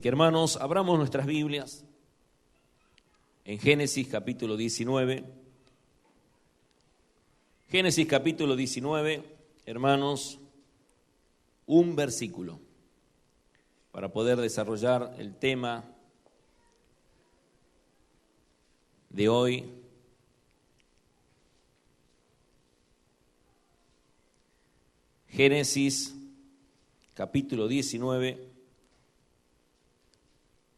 Que hermanos, abramos nuestras Biblias en Génesis capítulo 19. Génesis capítulo 19, hermanos, un versículo para poder desarrollar el tema de hoy. Génesis capítulo 19.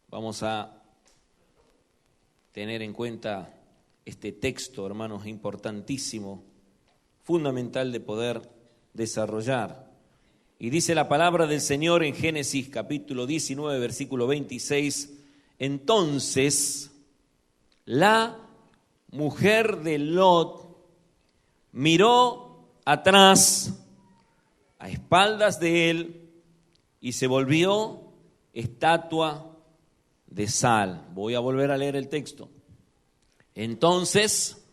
Vamos a tener en cuenta este texto, hermanos, importantísimo, fundamental de poder desarrollar. Y dice la palabra del Señor en Génesis capítulo 19, versículo 26, entonces la mujer de Lot miró atrás, a espaldas de él, y se volvió estatua de sal. Voy a volver a leer el texto. Entonces,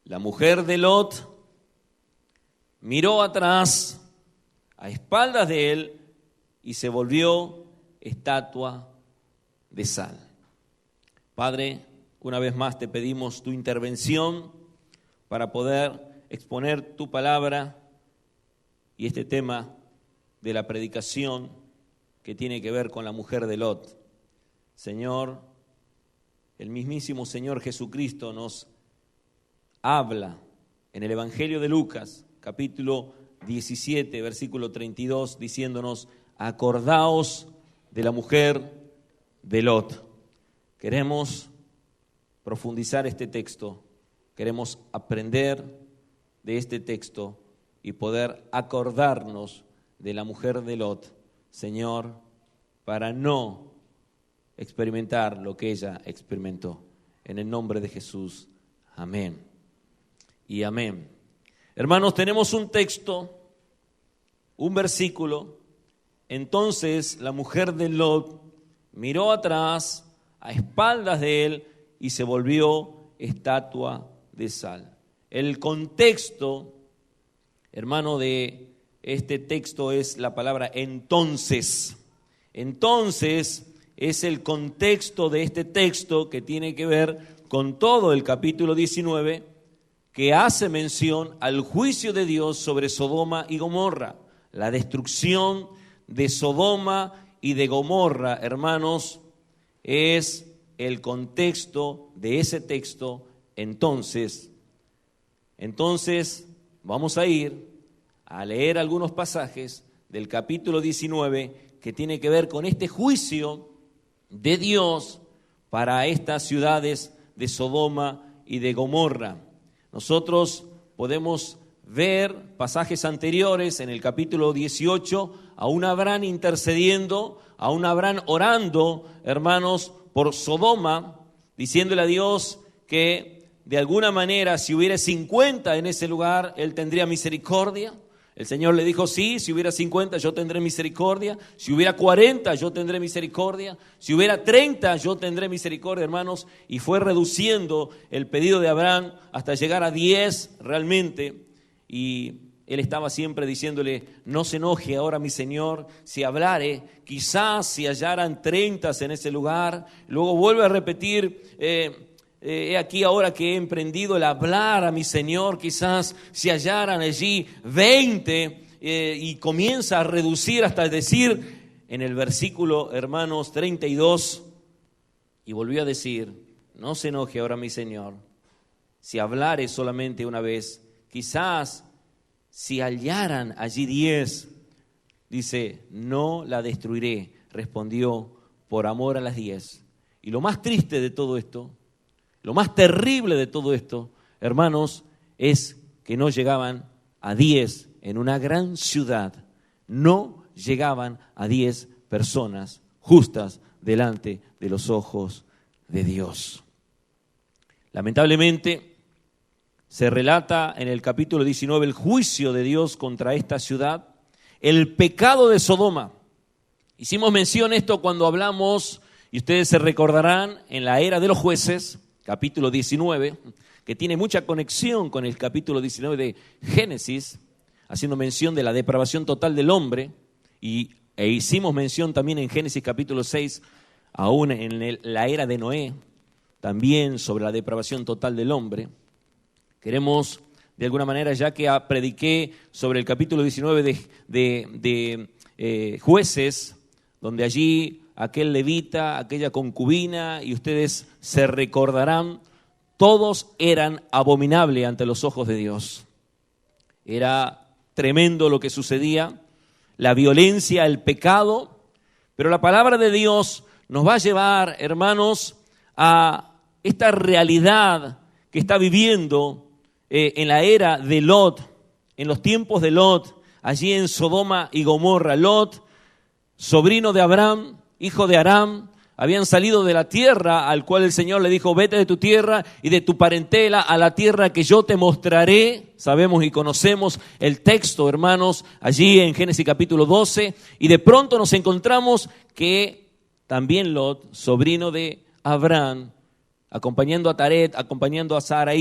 la mujer de Lot miró atrás, a espaldas de él, y se volvió estatua de sal. Padre, una vez más te pedimos tu intervención para poder exponer tu palabra y este tema de la predicación que tiene que ver con la mujer de Lot. Señor, el mismísimo Señor Jesucristo nos habla en el Evangelio de Lucas, capítulo 17, versículo 32, diciéndonos, acordaos de la mujer de Lot. Queremos profundizar este texto, queremos aprender de este texto y poder acordarnos de la mujer de Lot, Señor, para no experimentar lo que ella experimentó. En el nombre de Jesús, amén y amén. Hermanos, tenemos un texto, un versículo. Entonces la mujer de Lot miró atrás, a espaldas de él, y se volvió estatua de sal. El contexto, hermano, de este texto es la palabra entonces. Entonces es el contexto de este texto que tiene que ver con todo el capítulo 19, que hace mención al juicio de Dios sobre Sodoma y Gomorra. La destrucción de Sodoma y de Gomorra, hermanos, es el contexto de ese texto. Entonces, vamos a ir a leer algunos pasajes del capítulo 19 que tiene que ver con este juicio de Dios para estas ciudades de Sodoma y de Gomorra. Nosotros podemos ver pasajes anteriores en el capítulo 18, aún Abraham intercediendo, aún Abraham orando, hermanos, por Sodoma, diciéndole a Dios que de alguna manera si hubiera 50 en ese lugar, Él tendría misericordia. El Señor le dijo, sí, si hubiera 50 yo tendré misericordia, si hubiera 40 yo tendré misericordia, si hubiera 30 yo tendré misericordia, hermanos, y fue reduciendo el pedido de Abraham hasta llegar a 10 realmente, y él estaba siempre diciéndole, no se enoje ahora mi Señor, si hablare, quizás si hallaran 30 en ese lugar. Luego vuelve a repetir, he aquí ahora que he emprendido el hablar a mi Señor, quizás si hallaran allí 20, y comienza a reducir hasta decir en el versículo, hermanos, 32, y volvió a decir, no se enoje ahora mi Señor, si hablare solamente una vez, quizás si hallaran allí 10, dice, no la destruiré, respondió, por amor a las 10. Y lo más triste de todo esto, lo más terrible de todo esto, hermanos, es que no llegaban a 10 en una gran ciudad. No llegaban a 10 personas justas delante de los ojos de Dios. Lamentablemente, se relata en el capítulo 19 el juicio de Dios contra esta ciudad, el pecado de Sodoma. Hicimos mención a esto cuando hablamos, y ustedes se recordarán, en la era de los jueces, capítulo 19, que tiene mucha conexión con el capítulo 19 de Génesis, haciendo mención de la depravación total del hombre y E hicimos mención también en Génesis capítulo 6, aún en la era de Noé, también sobre la depravación total del hombre. Queremos, de alguna manera, ya que prediqué sobre el capítulo 19 de Jueces, donde allí aquel levita, aquella concubina, y ustedes se recordarán, todos eran abominables ante los ojos de Dios. Era tremendo lo que sucedía, la violencia, el pecado, pero la palabra de Dios nos va a llevar, hermanos, a esta realidad que está viviendo en la era de Lot, en los tiempos de Lot, allí en Sodoma y Gomorra. Lot, sobrino de Abraham, hijo de Aram, habían salido de la tierra al cual el Señor le dijo: vete de tu tierra y de tu parentela a la tierra que yo te mostraré. Sabemos y conocemos el texto, hermanos, allí en Génesis capítulo 12, y de pronto nos encontramos que también Lot, sobrino de Abraham, acompañando a Taret, acompañando a Sara,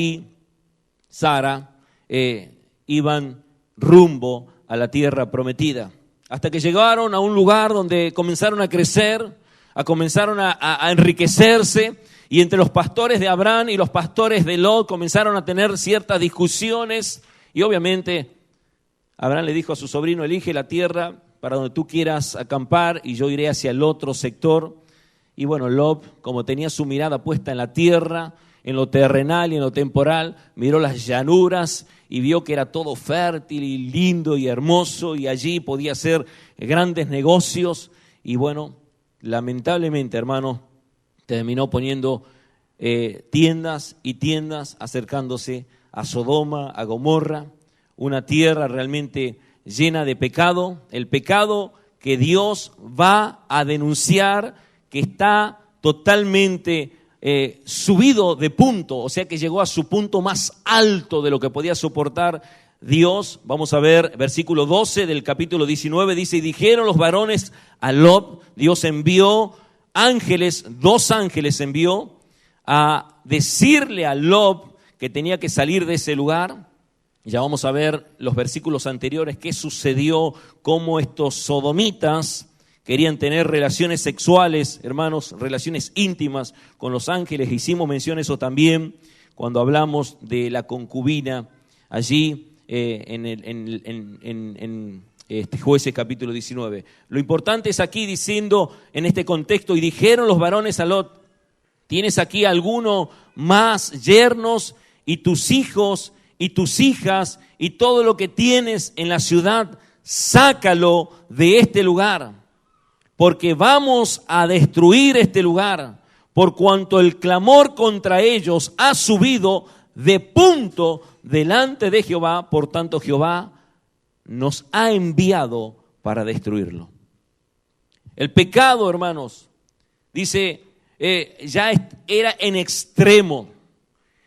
iban rumbo a la tierra prometida. Hasta que llegaron a un lugar donde comenzaron a crecer, comenzaron a enriquecerse, y entre los pastores de Abraham y los pastores de Lot comenzaron a tener ciertas discusiones, y obviamente Abraham le dijo a su sobrino: elige la tierra para donde tú quieras acampar y yo iré hacia el otro sector. Y bueno, Lot, como tenía su mirada puesta en la tierra, en lo terrenal y en lo temporal, miró las llanuras y vio que era todo fértil y lindo y hermoso, y allí podía hacer grandes negocios. Y bueno, lamentablemente, hermano, terminó poniendo tiendas y tiendas, acercándose a Sodoma, a Gomorra, una tierra realmente llena de pecado, el pecado que Dios va a denunciar, que está totalmente subido de punto, o sea que llegó a su punto más alto de lo que podía soportar Dios. Vamos a ver, versículo 12 del capítulo 19, dice: y dijeron los varones a Lot, Dios envió ángeles, 2 ángeles envió a decirle a Lot que tenía que salir de ese lugar. Ya vamos a ver los versículos anteriores qué sucedió, cómo estos sodomitas querían tener relaciones sexuales, hermanos, relaciones íntimas con los ángeles. Hicimos mención a eso también cuando hablamos de la concubina allí en Jueces capítulo 19. Lo importante es aquí diciendo en este contexto: y dijeron los varones a Lot, ¿tienes aquí alguno más yernos? Y tus hijos y tus hijas y todo lo que tienes en la ciudad, sácalo de este lugar, porque vamos a destruir este lugar, por cuanto el clamor contra ellos ha subido de punto delante de Jehová, por tanto Jehová nos ha enviado para destruirlo. El pecado, hermanos, dice, ya era en extremo,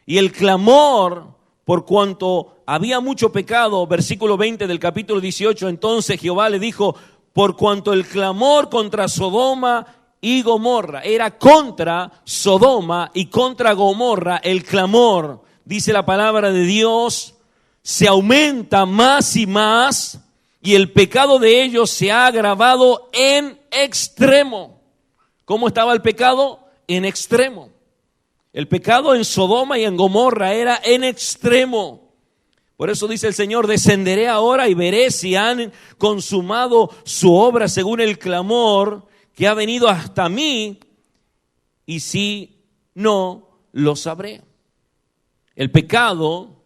y el clamor, por cuanto había mucho pecado, versículo 20 del capítulo 18, entonces Jehová le dijo: por cuanto el clamor contra Sodoma y Gomorra, era contra Sodoma y contra Gomorra, el clamor, dice la palabra de Dios, se aumenta más y más, y el pecado de ellos se ha agravado en extremo. ¿Cómo estaba el pecado? En extremo. El pecado en Sodoma y en Gomorra era en extremo. Por eso dice el Señor: descenderé ahora y veré si han consumado su obra según el clamor que ha venido hasta mí, y si no, lo sabré. El pecado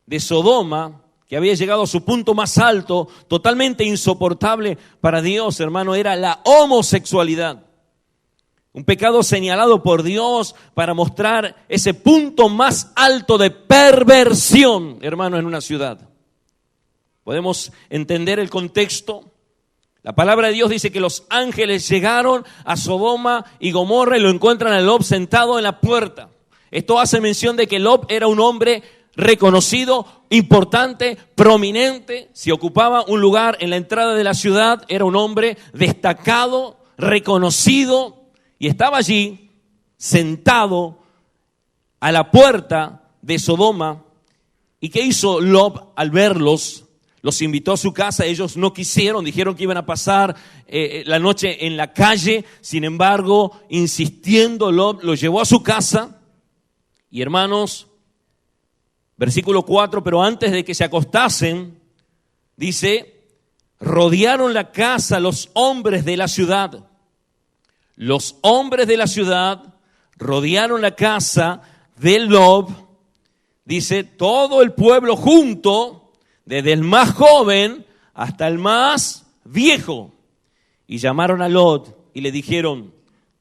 de Sodoma, que había llegado a su punto más alto, totalmente insoportable para Dios, hermano, era la homosexualidad. Un pecado señalado por Dios para mostrar ese punto más alto de perversión, hermano, en una ciudad. ¿Podemos entender el contexto? La palabra de Dios dice que los ángeles llegaron a Sodoma y Gomorra y lo encuentran a Lot sentado en la puerta. Esto hace mención de que Lot era un hombre reconocido, importante, prominente. Si ocupaba un lugar en la entrada de la ciudad, era un hombre destacado, reconocido. Y estaba allí, sentado a la puerta de Sodoma. ¿Y qué hizo Lot al verlos? los invitó a su casa, ellos no quisieron, dijeron que iban a pasar la noche en la calle. Sin embargo, insistiendo, Lot los llevó a su casa. Y hermanos, versículo 4, pero antes de que se acostasen, dice, rodearon la casa los hombres de la ciudad. Los hombres de la ciudad rodearon la casa de Lot. Dice, todo el pueblo junto, desde el más joven hasta el más viejo. Y llamaron a Lot y le dijeron,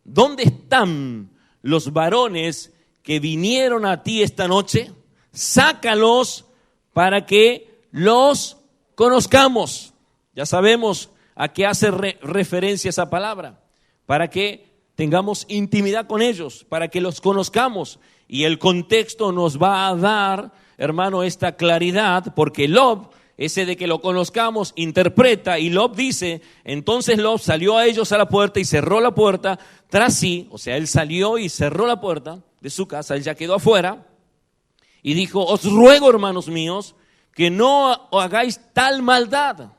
¿dónde están los varones que vinieron a ti esta noche? Sácalos para que los conozcamos. Ya sabemos a qué hace referencia esa palabra. Para que tengamos intimidad con ellos, para que los conozcamos. Y el contexto nos va a dar, hermano, esta claridad, porque Lot, ese de que lo conozcamos, interpreta, y Lot dice, entonces Lot salió a ellos a la puerta y cerró la puerta tras sí, o sea, él salió y cerró la puerta de su casa, él ya quedó afuera, y dijo, os ruego, hermanos míos, que no hagáis tal maldad.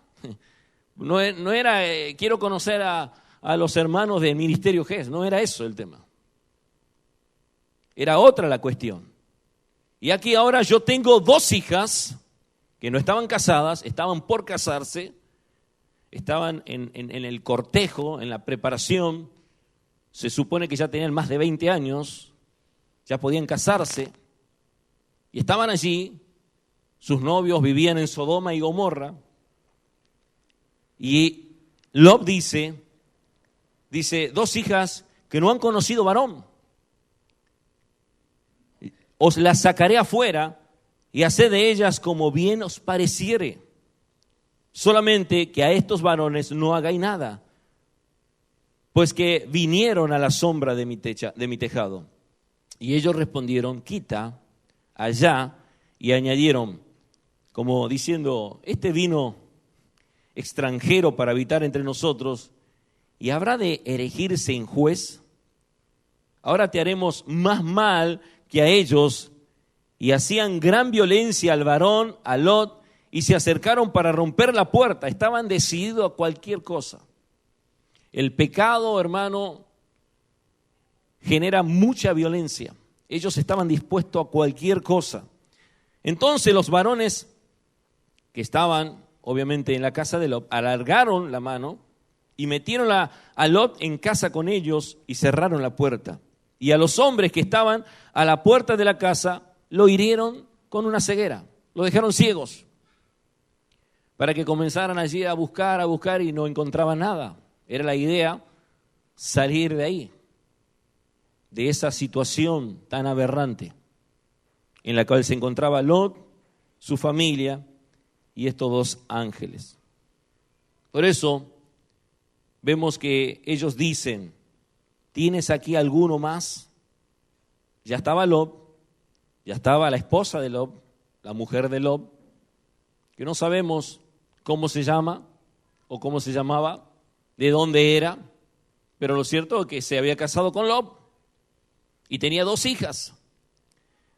No era, quiero conocer a los hermanos del Ministerio GES, no era eso el tema. Era otra la cuestión. Y aquí ahora yo tengo 2 hijas que no estaban casadas, estaban por casarse, estaban en el cortejo, en la preparación. Se supone que ya tenían más de 20 años, ya podían casarse. Y estaban allí, sus novios vivían en Sodoma y Gomorra. Y Lot dice, 2 hijas que no han conocido varón. Os las sacaré afuera y haced de ellas como bien os pareciere. Solamente que a estos varones no hagáis nada, pues que vinieron a la sombra de mi tejado. Y ellos respondieron, quita allá, y añadieron, como diciendo, este vino extranjero para habitar entre nosotros, ¿y habrá de erigirse en juez? Ahora te haremos más mal que a ellos. Y hacían gran violencia al varón, a Lot, y se acercaron para romper la puerta. Estaban decididos a cualquier cosa. El pecado, hermano, genera mucha violencia. Ellos estaban dispuestos a cualquier cosa. Entonces los varones que estaban, obviamente, en la casa de Lot, alargaron la mano y metieron a Lot en casa con ellos y cerraron la puerta. Y a los hombres que estaban a la puerta de la casa lo hirieron con una ceguera, lo dejaron ciegos, para que comenzaran allí a buscar y no encontraban nada. Era la idea salir de ahí, de esa situación tan aberrante en la cual se encontraba Lot, su familia y estos 2 ángeles. Por eso vemos que ellos dicen, ¿tienes aquí alguno más? Ya estaba Lot, ya estaba la esposa de Lot, la mujer de Lot, que no sabemos cómo se llama o cómo se llamaba, de dónde era, pero lo cierto es que se había casado con Lot y tenía 2 hijas.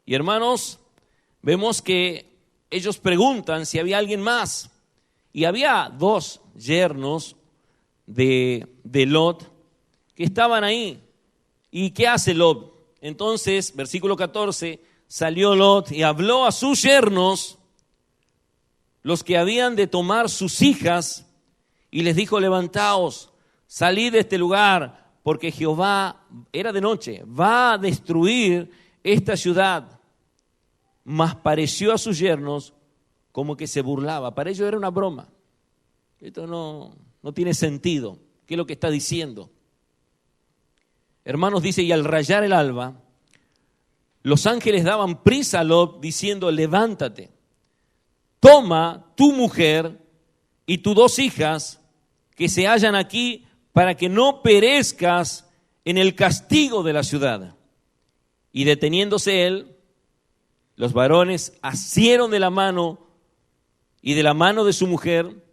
Y hermanos, vemos que ellos preguntan si había alguien más. Y había 2 yernos de Lot que estaban ahí. ¿Y qué hace Lot? Entonces, versículo 14, salió Lot y habló a sus yernos, los que habían de tomar sus hijas, y les dijo, levantaos, salid de este lugar, porque Jehová, era de noche, va a destruir esta ciudad. Mas pareció a sus yernos como que se burlaba. Para ellos era una broma. Esto no tiene sentido. ¿Qué es lo que está diciendo? Hermanos, dice, y al rayar el alba, los ángeles daban prisa a Lot diciendo, levántate, toma tu mujer y tus 2 hijas que se hallan aquí para que no perezcas en el castigo de la ciudad. Y deteniéndose él, los varones asieron de la mano y de la mano de su mujer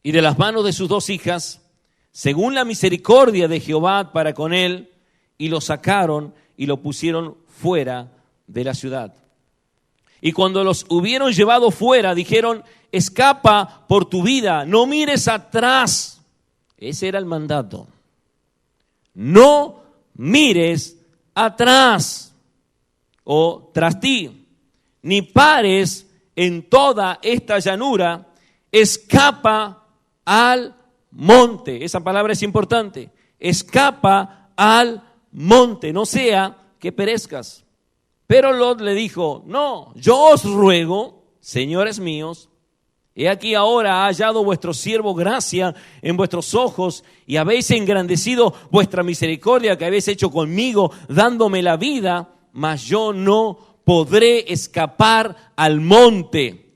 y de las manos de sus 2 hijas, según la misericordia de Jehová para con él, y lo sacaron y lo pusieron fuera de la ciudad. Y cuando los hubieron llevado fuera, dijeron: escapa por tu vida, no mires atrás. Ese era el mandato. No mires atrás o tras ti, ni pares en toda esta llanura, escapa al monte. Esa palabra es importante. Escapa al monte, no sea que perezcas. Pero Lot le dijo: no, yo os ruego, señores míos, he aquí ahora ha hallado vuestro siervo gracia en vuestros ojos y habéis engrandecido vuestra misericordia que habéis hecho conmigo, dándome la vida, mas yo no podré escapar al monte.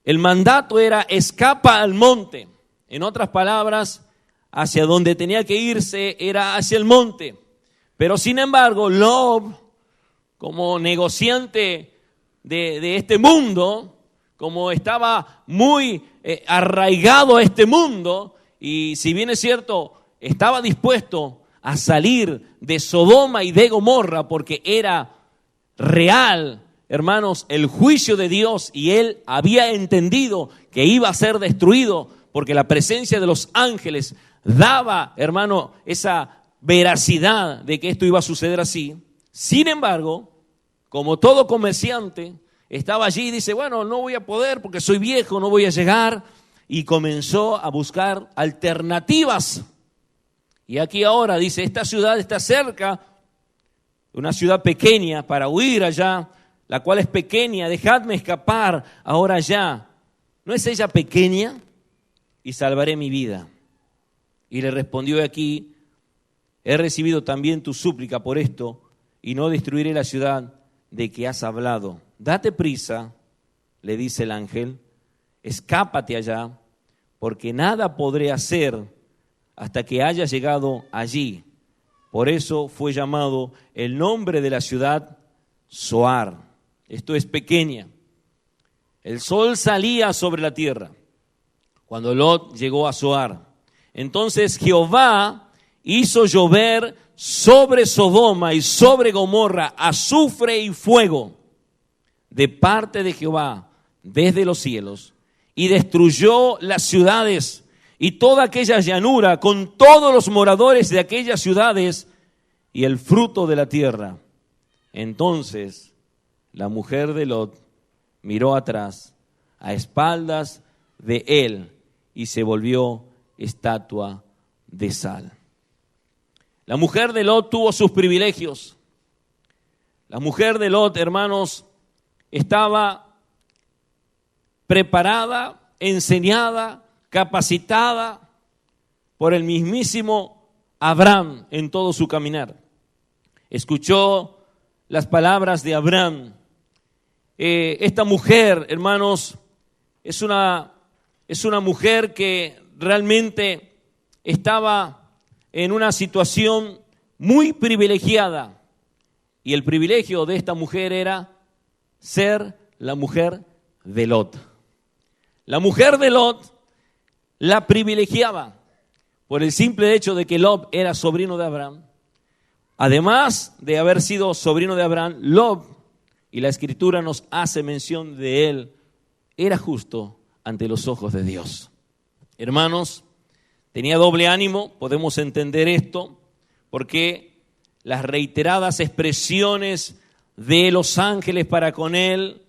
El mandato era: escapa al monte. En otras palabras, hacia donde tenía que irse era hacia el monte. Pero sin embargo, Lot, como negociante de este mundo, como estaba muy arraigado a este mundo, y si bien es cierto, estaba dispuesto a salir de Sodoma y de Gomorra porque era real, hermanos, el juicio de Dios, y él había entendido que iba a ser destruido porque la presencia de los ángeles daba, hermano, esa veracidad de que esto iba a suceder así. Sin embargo, como todo comerciante, estaba allí y dice: bueno, no voy a poder porque soy viejo, no voy a llegar. Y comenzó a buscar alternativas. Y aquí ahora dice: esta ciudad está cerca, una ciudad pequeña, para huir allá, la cual es pequeña, dejadme escapar ahora ya. ¿No es ella pequeña? Y salvaré mi vida. Y le respondió aquí: he recibido también tu súplica por esto, y no destruiré la ciudad de que has hablado. Date prisa, le dice el ángel, escápate allá, porque nada podré hacer hasta que haya llegado allí. Por eso fue llamado el nombre de la ciudad Zoar. Esto es pequeña. El sol salía sobre la tierra cuando Lot llegó a Zoar. Entonces Jehová hizo llover sobre Sodoma y sobre Gomorra azufre y fuego de parte de Jehová desde los cielos, y destruyó las ciudades y toda aquella llanura con todos los moradores de aquellas ciudades y el fruto de la tierra. Entonces la mujer de Lot miró atrás, a espaldas de él, y se volvió estatua de sal. La mujer de Lot tuvo sus privilegios. La mujer de Lot, hermanos, estaba preparada, enseñada, capacitada por el mismísimo Abraham en todo su caminar. Escuchó las palabras de Abraham. Esta mujer, hermanos, es una mujer que realmente estaba en una situación muy privilegiada. Y el privilegio de esta mujer era ser la mujer de Lot. La mujer de Lot la privilegiaba por el simple hecho de que Lot era sobrino de Abraham. Además de haber sido sobrino de Abraham, Lot, y la Escritura nos hace mención de él, era justo ante los ojos de Dios. Hermanos, tenía doble ánimo, podemos entender esto, porque las reiteradas expresiones de los ángeles para con él,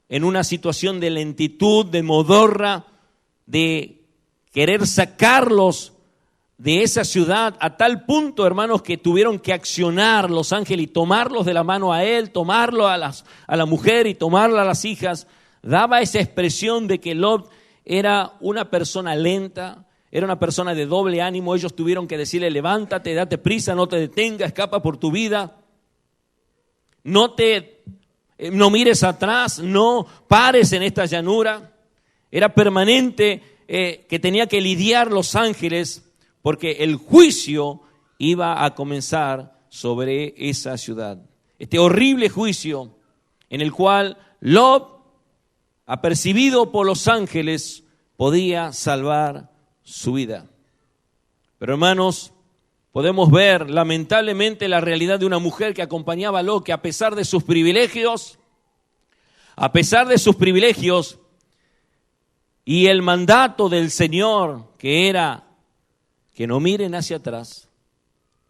en una situación de lentitud, de modorra, de querer sacarlos de esa ciudad, a tal punto, hermanos, que tuvieron que accionar los ángeles y tomarlos de la mano a él, tomarlo a la mujer y tomarlo a las hijas, daba esa expresión de que Lot era una persona lenta, era una persona de doble ánimo. Ellos tuvieron que decirle: levántate, date prisa, no te detengas, escapa por tu vida. No mires atrás, no pares en esta llanura. Era permanente que tenía que lidiar los ángeles, porque el juicio iba a comenzar sobre esa ciudad. Este horrible juicio en el cual Lot, apercibido por los ángeles, podía salvar su vida. Pero hermanos, podemos ver lamentablemente la realidad de una mujer que acompañaba a Lot, que a pesar de sus privilegios y el mandato del Señor, que era que no miren hacia atrás,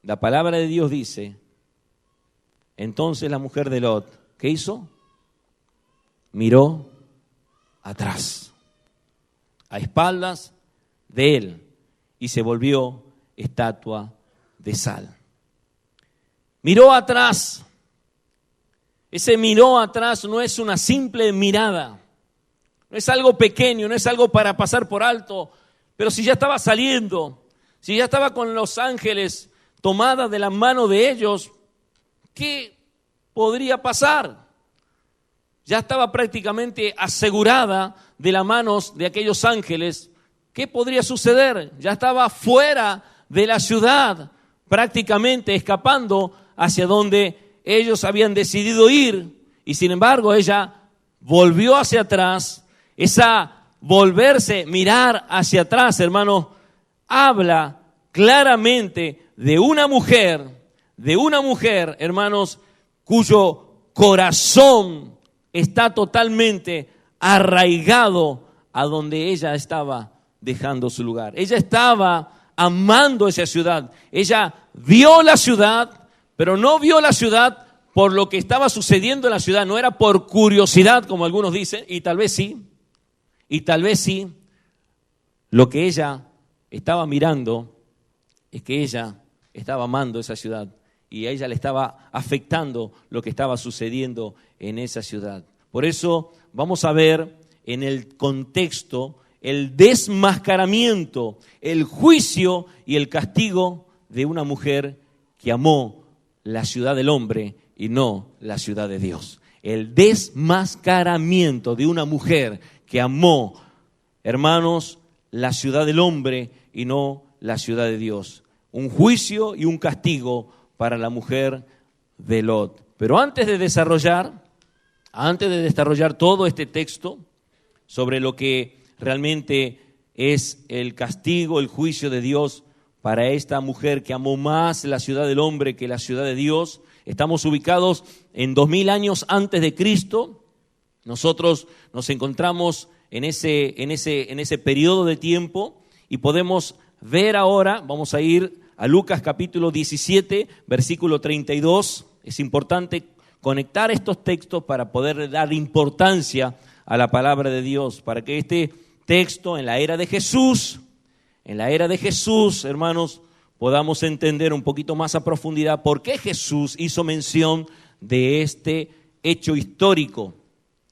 la palabra de Dios dice, entonces la mujer de Lot, ¿qué hizo? Miró atrás, a espaldas de él, y se volvió estatua de sal. Miró atrás. Ese miró atrás no es una simple mirada, no es algo pequeño, no es algo para pasar por alto, pero si ya estaba saliendo, si ya estaba con los ángeles tomada de la mano de ellos, ¿qué podría pasar? Ya estaba prácticamente asegurada de las manos de aquellos ángeles. ¿Qué podría suceder? Ya estaba fuera de la ciudad, prácticamente escapando hacia donde ellos habían decidido ir. Y sin embargo, ella volvió hacia atrás. Esa volverse, mirar hacia atrás, hermanos, habla claramente de una mujer, hermanos, cuyo corazón está totalmente arraigado a donde ella estaba dejando su lugar. Ella estaba amando esa ciudad. Ella vio la ciudad, pero no vio la ciudad por lo que estaba sucediendo en la ciudad. No era por curiosidad, como algunos dicen, y tal vez sí. Lo que ella estaba mirando es que ella estaba amando esa ciudad y a ella le estaba afectando lo que estaba sucediendo en esa ciudad. Por eso vamos a ver en el contexto el desmascaramiento, el juicio y el castigo de una mujer que amó la ciudad del hombre y no la ciudad de Dios. El desmascaramiento de una mujer que amó, hermanos, la ciudad del hombre y no la ciudad de Dios. Un juicio y un castigo para la mujer de Lot. Pero antes de desarrollar todo este texto sobre lo que realmente es el castigo, el juicio de Dios para esta mujer que amó más la ciudad del hombre que la ciudad de Dios, estamos ubicados en 2000 años antes de Cristo. Nosotros nos encontramos en ese periodo de tiempo y podemos ver ahora, vamos a ir a Lucas capítulo 17, versículo 32. Es importante conectar estos textos para poder dar importancia a la palabra de Dios, para que este texto en la era de Jesús, hermanos, podamos entender un poquito más a profundidad por qué Jesús hizo mención de este hecho histórico,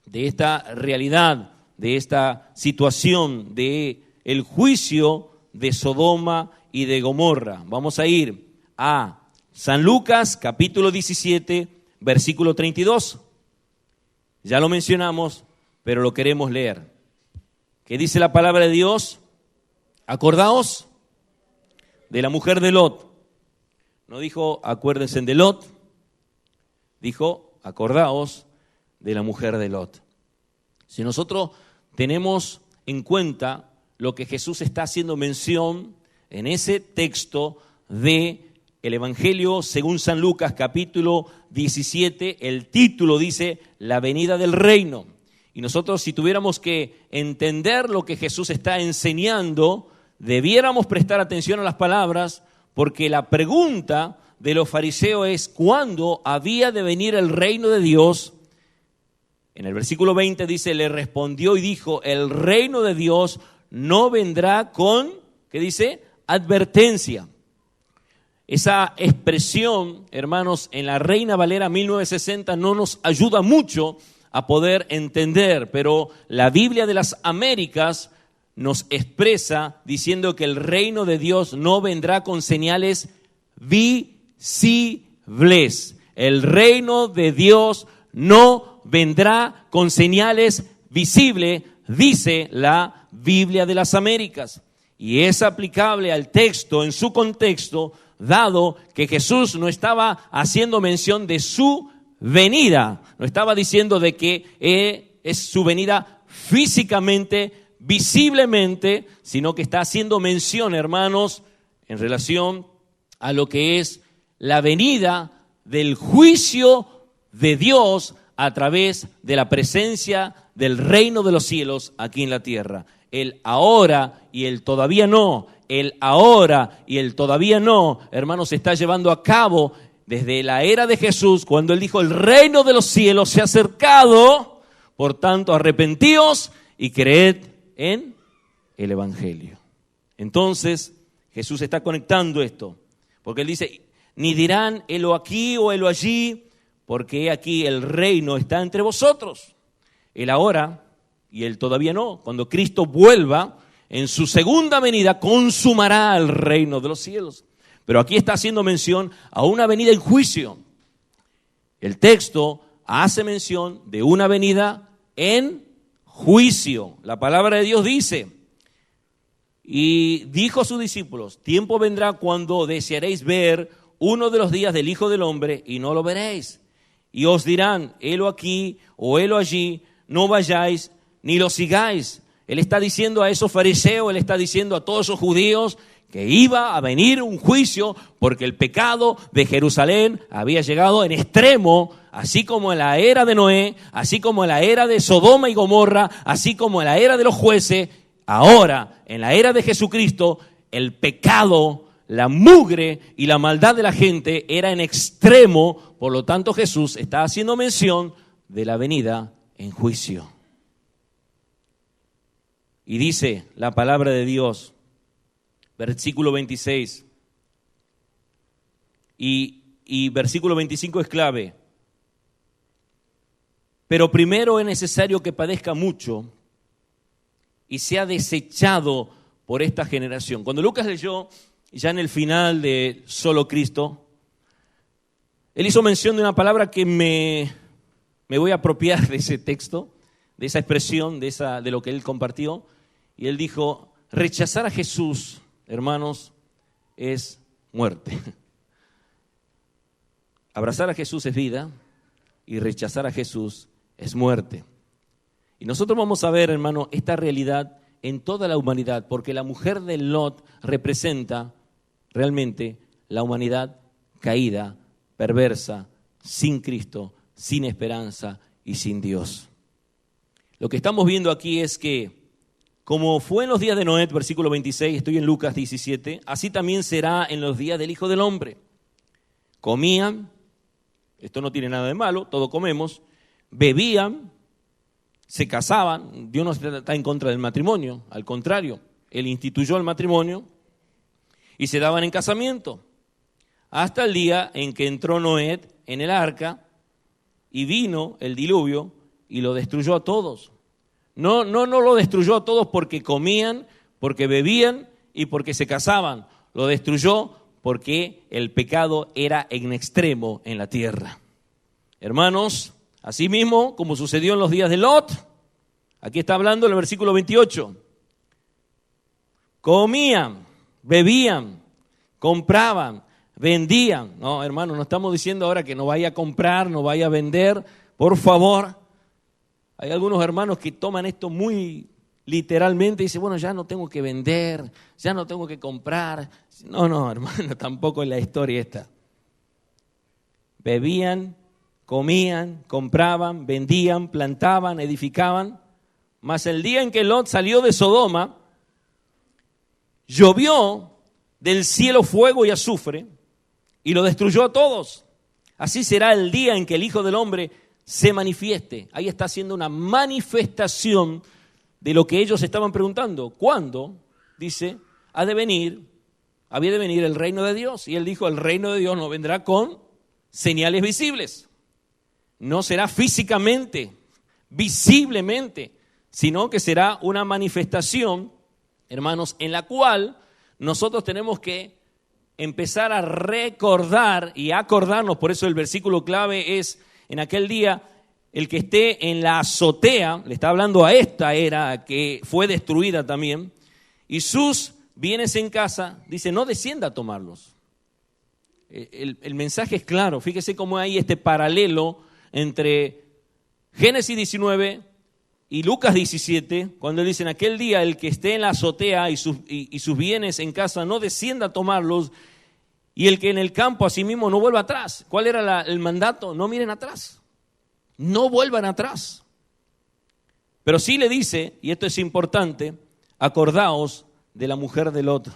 de esta realidad, de esta situación, de el juicio de Sodoma y de Gomorra. Vamos a ir a San Lucas, capítulo 17, versículo 32. Ya lo mencionamos, pero lo queremos leer. ¿Qué dice la palabra de Dios? Acordaos de la mujer de Lot. No dijo acuérdense de Lot, dijo acordaos de la mujer de Lot. Si nosotros tenemos en cuenta lo que Jesús está haciendo mención en ese texto de el Evangelio según San Lucas, capítulo 17, el título dice la venida del reino. Y nosotros, si tuviéramos que entender lo que Jesús está enseñando, debiéramos prestar atención a las palabras, porque la pregunta de los fariseos es ¿cuándo había de venir el reino de Dios? En el versículo 20 dice, le respondió y dijo, el reino de Dios no vendrá con, ¿qué dice? Advertencia. Esa expresión, hermanos, en la Reina Valera 1960 no nos ayuda mucho a poder entender, pero la Biblia de las Américas nos expresa diciendo que el reino de Dios no vendrá con señales visibles. El reino de Dios no vendrá con señales visibles, dice la Biblia de las Américas. Y es aplicable al texto en su contexto, dado que Jesús no estaba haciendo mención de su venida, no estaba diciendo de que es su venida físicamente, visiblemente, sino que está haciendo mención, hermanos, en relación a lo que es la venida del juicio de Dios a través de la presencia del reino de los cielos aquí en la tierra. El ahora y el todavía no, el ahora y el todavía no, hermanos, se está llevando a cabo desde la era de Jesús, cuando Él dijo, el reino de los cielos se ha acercado, por tanto, arrepentíos y creed en el Evangelio. Entonces, Jesús está conectando esto, porque Él dice, ni dirán, helo aquí o helo allí, porque he aquí el reino está entre vosotros. El ahora y el todavía no. Cuando Cristo vuelva, en su segunda venida, consumará el reino de los cielos. Pero aquí está haciendo mención a una venida en juicio. El texto hace mención de una venida en juicio. La palabra de Dios dice, y dijo a sus discípulos, tiempo vendrá cuando desearéis ver uno de los días del Hijo del Hombre y no lo veréis. Y os dirán, helo aquí o helo allí, no vayáis ni lo sigáis. Él está diciendo a esos fariseos, Él está diciendo a todos esos judíos que iba a venir un juicio porque el pecado de Jerusalén había llegado en extremo, así como en la era de Noé, así como en la era de Sodoma y Gomorra, así como en la era de los jueces. Ahora, en la era de Jesucristo, el pecado, la mugre y la maldad de la gente era en extremo, por lo tanto Jesús está haciendo mención de la venida en juicio. Y dice la palabra de Dios, versículo 26, y versículo 25 es clave. Pero primero es necesario que padezca mucho y sea desechado por esta generación. Cuando Lucas leyó, ya en el final de Solo Cristo, él hizo mención de una palabra que me voy a apropiar de ese texto, de esa expresión, de lo que él compartió. Y él dijo, rechazar a Jesús, hermanos, es muerte. Abrazar a Jesús es vida y rechazar a Jesús es muerte. Y nosotros vamos a ver, hermano, esta realidad en toda la humanidad, porque la mujer de Lot representa realmente la humanidad caída, perversa, sin Cristo, sin esperanza y sin Dios. Lo que estamos viendo aquí es que, como fue en los días de Noé, versículo 26, estoy en Lucas 17, así también será en los días del Hijo del Hombre. Comían, esto no tiene nada de malo, todos comemos, bebían, se casaban. Dios no está en contra del matrimonio, al contrario, Él instituyó el matrimonio y se daban en casamiento, hasta el día en que entró Noé en el arca y vino el diluvio y lo destruyó a todos. No lo destruyó a todos porque comían, porque bebían y porque se casaban. Lo destruyó porque el pecado era en extremo en la tierra. Hermanos, asimismo, como sucedió en los días de Lot, aquí está hablando en el versículo 28. Comían, bebían, compraban, vendían. No, hermano, no estamos diciendo ahora que no vaya a comprar, no vaya a vender, por favor. Hay algunos hermanos que toman esto muy literalmente y dicen, bueno, ya no tengo que vender, ya no tengo que comprar. No, hermano, tampoco es la historia esta. Bebían, comían, compraban, vendían, plantaban, edificaban. Mas el día en que Lot salió de Sodoma, llovió del cielo fuego y azufre y lo destruyó a todos. Así será el día en que el Hijo del Hombre se manifieste. Ahí está haciendo una manifestación de lo que ellos estaban preguntando. ¿Cuándo? Dice, había de venir el reino de Dios. Y él dijo, el reino de Dios no vendrá con señales visibles. No será físicamente, visiblemente, sino que será una manifestación, hermanos, en la cual nosotros tenemos que empezar a recordar y acordarnos. Por eso el versículo clave es, en aquel día, el que esté en la azotea, le está hablando a esta era que fue destruida también, y sus bienes en casa, dice, no descienda a tomarlos. El mensaje es claro. Fíjese cómo hay este paralelo entre Génesis 19 y Lucas 17, cuando él dice, en aquel día el que esté en la azotea y sus bienes en casa no descienda a tomarlos. y el que en el campo asimismo no vuelva atrás. ¿Cuál era el mandato? No miren atrás, no vuelvan atrás. Pero sí le dice, y esto es importante, acordaos de la mujer de Lot.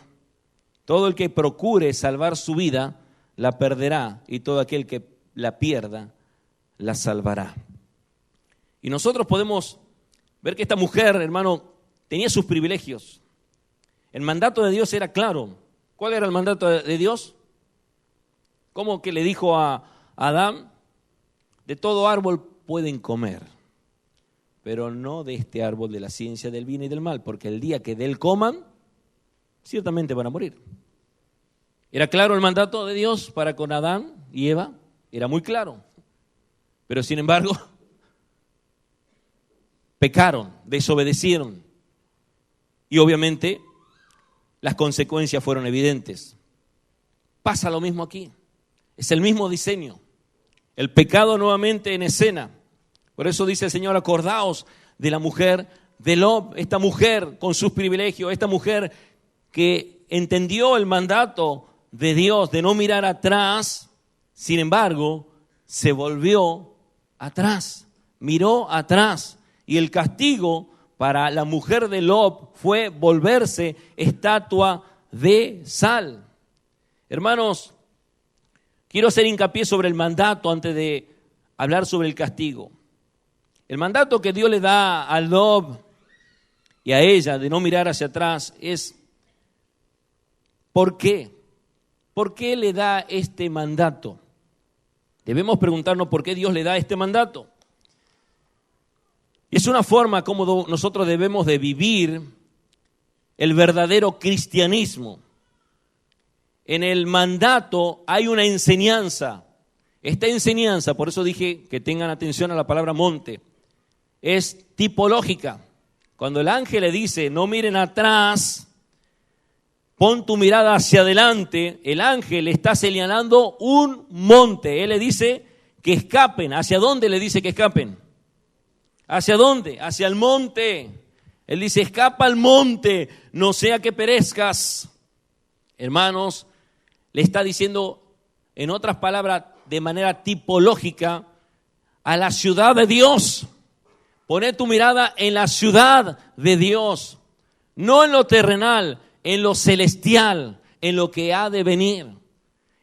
Todo el que procure salvar su vida, la perderá, y todo aquel que la pierda, la salvará. Y nosotros podemos ver que esta mujer, hermano, tenía sus privilegios. El mandato de Dios era claro. ¿Cuál era el mandato de Dios? ¿Cómo que le dijo a Adán? De todo árbol pueden comer, pero no de este árbol de la ciencia del bien y del mal, porque el día que de él coman, ciertamente van a morir. ¿Era claro el mandato de Dios para con Adán y Eva? Era muy claro. Pero sin embargo, pecaron, desobedecieron. Y obviamente las consecuencias fueron evidentes. Pasa lo mismo aquí. Es el mismo diseño. El pecado nuevamente en escena. Por eso dice el Señor, acordaos de la mujer de Lot, esta mujer con sus privilegios, esta mujer que entendió el mandato de Dios de no mirar atrás, sin embargo, se volvió atrás, miró atrás, y el castigo para la mujer de Lot fue volverse estatua de sal. Hermanos, quiero hacer hincapié sobre el mandato antes de hablar sobre el castigo. El mandato que Dios le da a Lot y a ella de no mirar hacia atrás es ¿por qué? ¿Por qué le da este mandato? Debemos preguntarnos por qué Dios le da este mandato. Es una forma como nosotros debemos de vivir el verdadero cristianismo. En el mandato hay una enseñanza. Esta enseñanza, por eso dije que tengan atención a la palabra monte, es tipológica. Cuando el ángel le dice, no miren atrás, pon tu mirada hacia adelante, el ángel le está señalando un monte. Él le dice que escapen. ¿Hacia dónde le dice que escapen? ¿Hacia dónde? Hacia el monte. Él dice, escapa al monte, no sea que perezcas. Hermanos, le está diciendo, en otras palabras, de manera tipológica, a la ciudad de Dios. Poné tu mirada en la ciudad de Dios, no en lo terrenal, en lo celestial, en lo que ha de venir.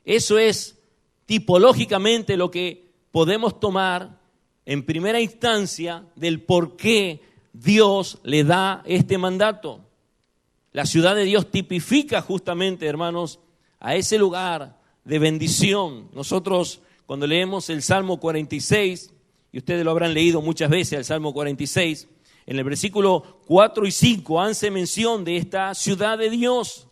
Eso es tipológicamente lo que podemos tomar en primera instancia del por qué Dios le da este mandato. La ciudad de Dios tipifica justamente, hermanos, a ese lugar de bendición. Nosotros cuando leemos el Salmo 46, y ustedes lo habrán leído muchas veces, el Salmo 46, en el versículo 4 y 5 hace mención de esta ciudad de Dios.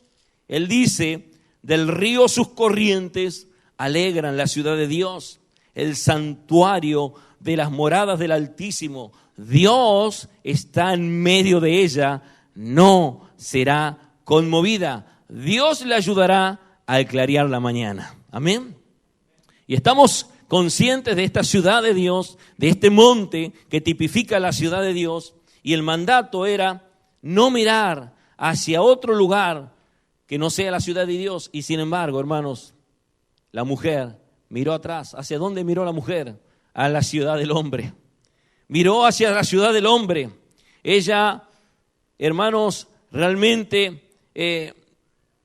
Él dice, del río sus corrientes alegran la ciudad de Dios, el santuario de las moradas del Altísimo. Dios está en medio de ella, no será conmovida. Dios le ayudará a clarear la mañana. Amén. Y estamos conscientes de esta ciudad de Dios, de este monte que tipifica la ciudad de Dios, y el mandato era no mirar hacia otro lugar que no sea la ciudad de Dios. Y sin embargo, hermanos, la mujer miró atrás. ¿Hacia dónde miró la mujer? A la ciudad del hombre. Miró hacia la ciudad del hombre. Ella, hermanos, realmente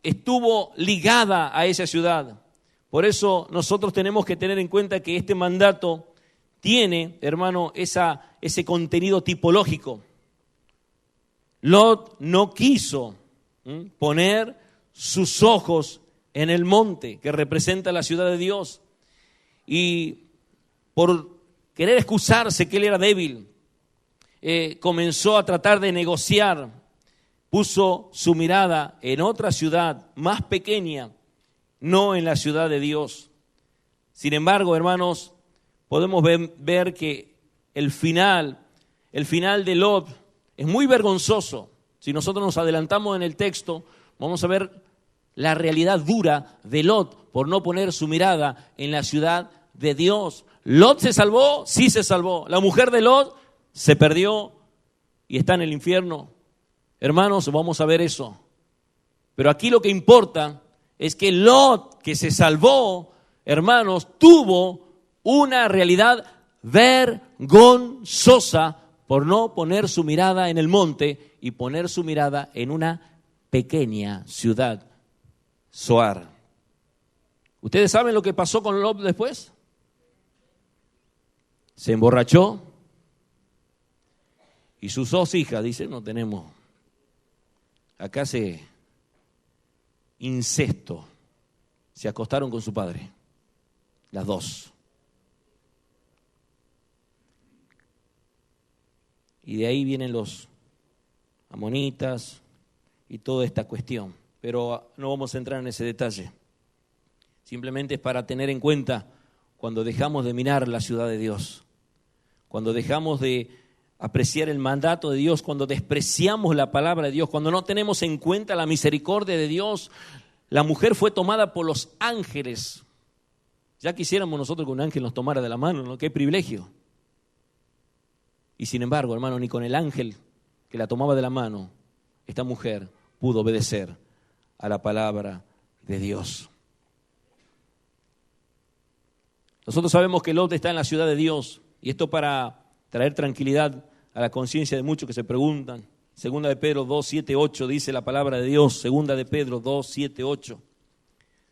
estuvo ligada a esa ciudad. Por eso nosotros tenemos que tener en cuenta que este mandato tiene, hermano, ese contenido tipológico. Lot no quiso poner sus ojos en el monte que representa la ciudad de Dios. Y por querer excusarse que él era débil, comenzó a tratar de negociar. Puso su mirada en otra ciudad más pequeña, no en la ciudad de Dios. Sin embargo, hermanos, podemos ver que el final de Lot es muy vergonzoso. Si nosotros nos adelantamos en el texto, vamos a ver la realidad dura de Lot por no poner su mirada en la ciudad de Dios. ¿Lot se salvó? Sí se salvó. La mujer de Lot se perdió y está en el infierno. Hermanos, vamos a ver eso. Pero aquí lo que importa es que Lot que se salvó, hermanos, tuvo una realidad vergonzosa por no poner su mirada en el monte y poner su mirada en una pequeña ciudad, Zoar. ¿Ustedes saben lo que pasó con Lot después? Se emborrachó y sus dos hijas, dice, no tenemos, acá incesto, se acostaron con su padre, las dos. Y de ahí vienen los amonitas y toda esta cuestión. Pero no vamos a entrar en ese detalle. Simplemente es para tener en cuenta cuando dejamos de mirar la ciudad de Dios, cuando dejamos de apreciar el mandato de Dios, cuando despreciamos la palabra de Dios, cuando no tenemos en cuenta la misericordia de Dios. La mujer fue tomada por los ángeles. Ya quisiéramos nosotros que un ángel nos tomara de la mano, ¿no? Qué privilegio. Y sin embargo, hermano, ni con el ángel que la tomaba de la mano, esta mujer pudo obedecer a la palabra de Dios. Nosotros sabemos que Lot está en la ciudad de Dios, y esto para traer tranquilidad a la conciencia de muchos que se preguntan. Segunda de Pedro 2, 7, 8 dice la palabra de Dios. Segunda de Pedro 2, 7, 8.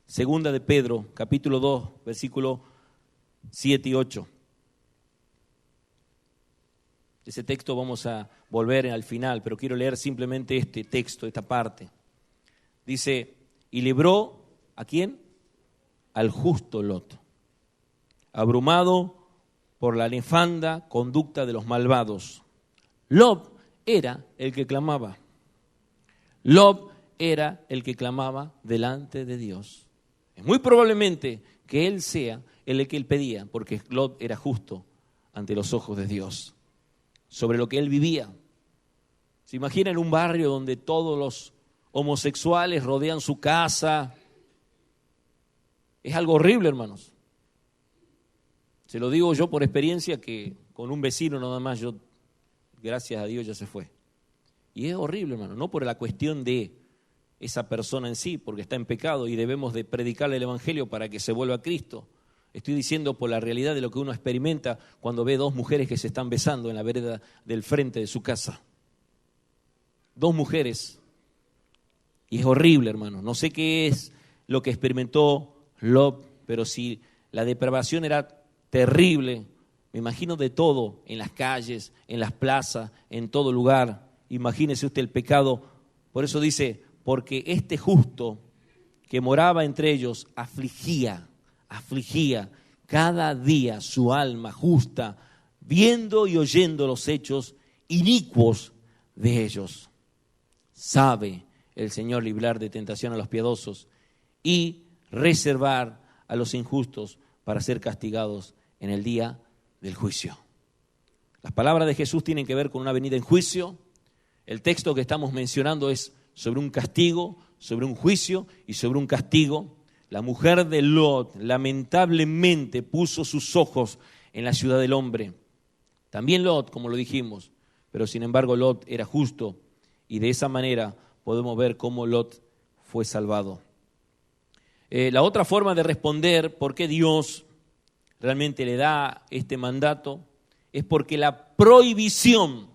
Segunda de Pedro, capítulo 2, versículo 7 y 8. Ese texto vamos a volver al final, pero quiero leer simplemente este texto, esta parte. Dice, y libró, ¿a quién? Al justo Lot, abrumado por la nefanda conducta de los malvados. Lot era el que clamaba. Lot era el que clamaba delante de Dios. Es muy probablemente que él sea el que él pedía, porque Lot era justo ante los ojos de Dios. Sobre lo que él vivía. ¿Se imaginan un barrio donde todos los homosexuales rodean su casa? Es algo horrible, hermanos. Se lo digo yo por experiencia, que con un vecino nada más, yo, gracias a Dios, ya se fue. Y es horrible, hermano, no por la cuestión de esa persona en sí, porque está en pecado y debemos de predicarle el evangelio para que se vuelva a Cristo. Estoy diciendo por la realidad de lo que uno experimenta cuando ve dos mujeres que se están besando en la vereda del frente de su casa. Dos mujeres. Y es horrible, hermano. No sé qué es lo que experimentó Lot, pero si la depravación era terrible, me imagino de todo, en las calles, en las plazas, en todo lugar. Imagínese usted el pecado. Por eso dice, porque este justo que moraba entre ellos afligía cada día su alma justa, viendo y oyendo los hechos inicuos de ellos. Sabe el Señor librar de tentación a los piadosos y reservar a los injustos para ser castigados en el día del juicio. Las palabras de Jesús tienen que ver con una venida en juicio. El texto que estamos mencionando es sobre un castigo, sobre un juicio y sobre un castigo. La mujer de Lot lamentablemente puso sus ojos en la ciudad del hombre. También Lot, como lo dijimos, pero sin embargo Lot era justo y de esa manera podemos ver cómo Lot fue salvado. La otra forma de responder por qué Dios realmente le da este mandato es porque la prohibición,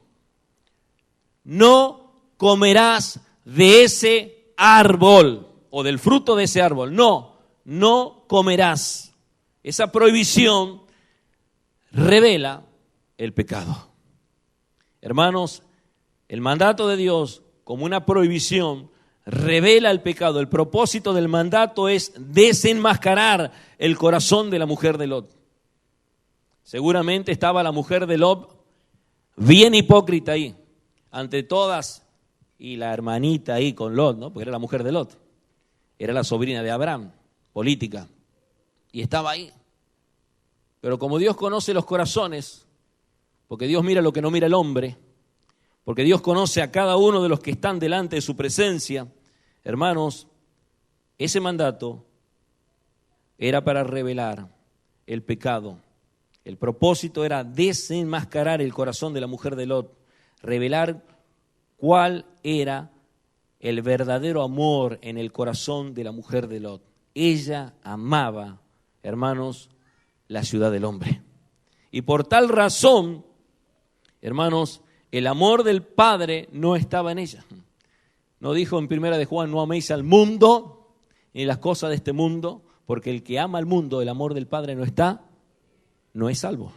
no comerás de ese árbol o del fruto de ese árbol, no comerás. Esa prohibición revela el pecado. Hermanos, el mandato de Dios como una prohibición revela el pecado. El propósito del mandato es desenmascarar el corazón de la mujer de Lot. Seguramente estaba la mujer de Lot bien hipócrita ahí, ante todas, y la hermanita ahí con Lot, ¿no? Porque era la mujer de Lot. Era la sobrina de Abraham, política, y estaba ahí. Pero como Dios conoce los corazones, porque Dios mira lo que no mira el hombre, porque Dios conoce a cada uno de los que están delante de su presencia, hermanos, ese mandato era para revelar el pecado. El propósito era desenmascarar el corazón de la mujer de Lot, revelar cuál era el verdadero amor en el corazón de la mujer de Lot. ella amaba, hermanos, la ciudad del hombre. Y por tal razón, hermanos, el amor del Padre no estaba en ella. No dijo en 1 de Juan, no améis al mundo ni las cosas de este mundo, porque el que ama al mundo, el amor del Padre no está, no es salvo.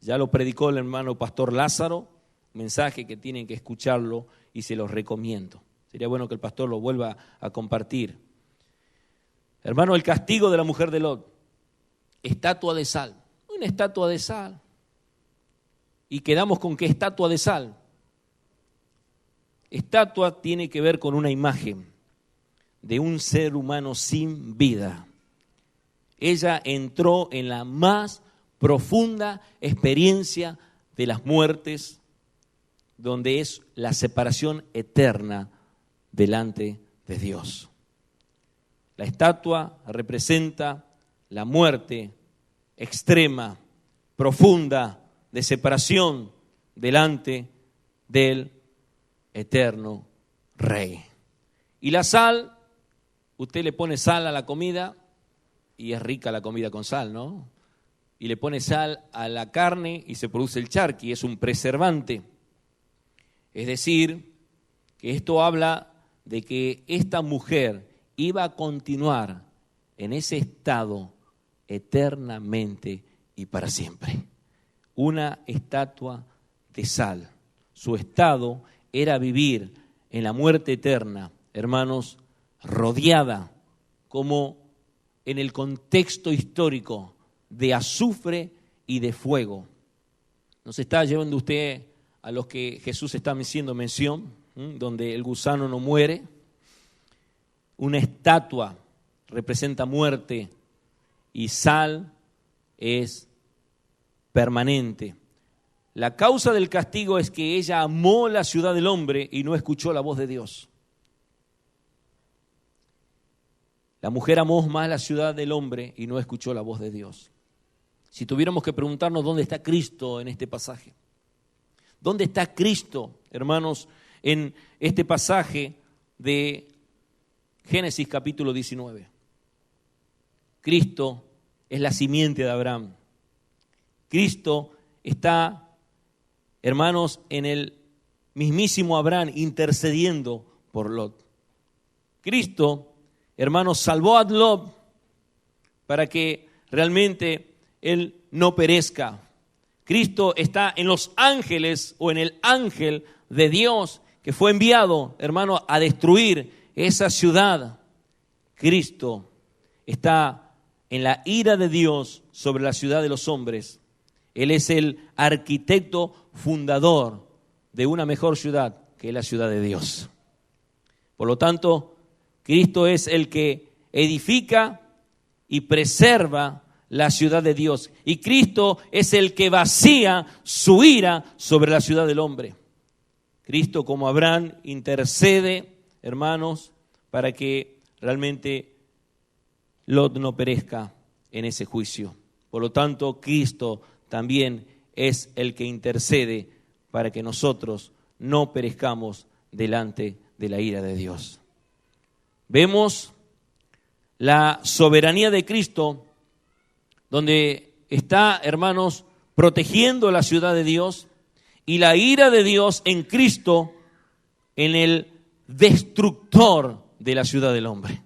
Ya lo predicó el hermano pastor Lázaro, mensaje que tienen que escucharlo y se los recomiendo. Sería bueno que el pastor lo vuelva a compartir. Hermano, el castigo de la mujer de Lot, estatua de sal, una estatua de sal. Y quedamos con qué estatua de sal. Estatua tiene que ver con una imagen de un ser humano sin vida. Ella entró en la más profunda experiencia de las muertes, donde es la separación eterna delante de Dios. La estatua representa la muerte extrema, profunda, de separación delante del eterno Rey. Y la sal, usted le pone sal a la comida y es rica la comida con sal, ¿no? Y le pone sal a la carne y se produce el charqui, es un preservante. Es decir, que esto habla de que esta mujer iba a continuar en ese estado eternamente y para siempre. Una estatua de sal. Su estado era vivir en la muerte eterna, hermanos, rodeada como en el contexto histórico de azufre y de fuego. Nos está llevando usted a los que Jesús está haciendo mención, donde el gusano no muere. Una estatua representa muerte y sal es permanente. La causa del castigo es que ella amó la ciudad del hombre y no escuchó la voz de Dios. La mujer amó más la ciudad del hombre y no escuchó la voz de Dios. Si tuviéramos que preguntarnos dónde está Cristo en este pasaje, ¿dónde está Cristo, hermanos, en este pasaje de Génesis capítulo 19? Cristo es la simiente de Abraham. Cristo está, hermanos, en el mismísimo Abraham intercediendo por Lot. Cristo, hermanos, salvó a Lot para que realmente él no perezca. Cristo está en los ángeles o en el ángel de Dios que fue enviado, hermano, a destruir esa ciudad. Cristo está en la ira de Dios sobre la ciudad de los hombres. Él es el arquitecto fundador de una mejor ciudad, que es la ciudad de Dios. Por lo tanto, Cristo es el que edifica y preserva la ciudad de Dios. Y Cristo es el que vacía su ira sobre la ciudad del hombre. Cristo, como Abraham, intercede, hermanos, para que realmente Lot no perezca en ese juicio. Por lo tanto, Cristo también es el que intercede para que nosotros no perezcamos delante de la ira de Dios. Vemos la soberanía de Cristo, donde está, hermanos, protegiendo la ciudad de Dios, y la ira de Dios en Cristo, en el destructor de la ciudad del hombre.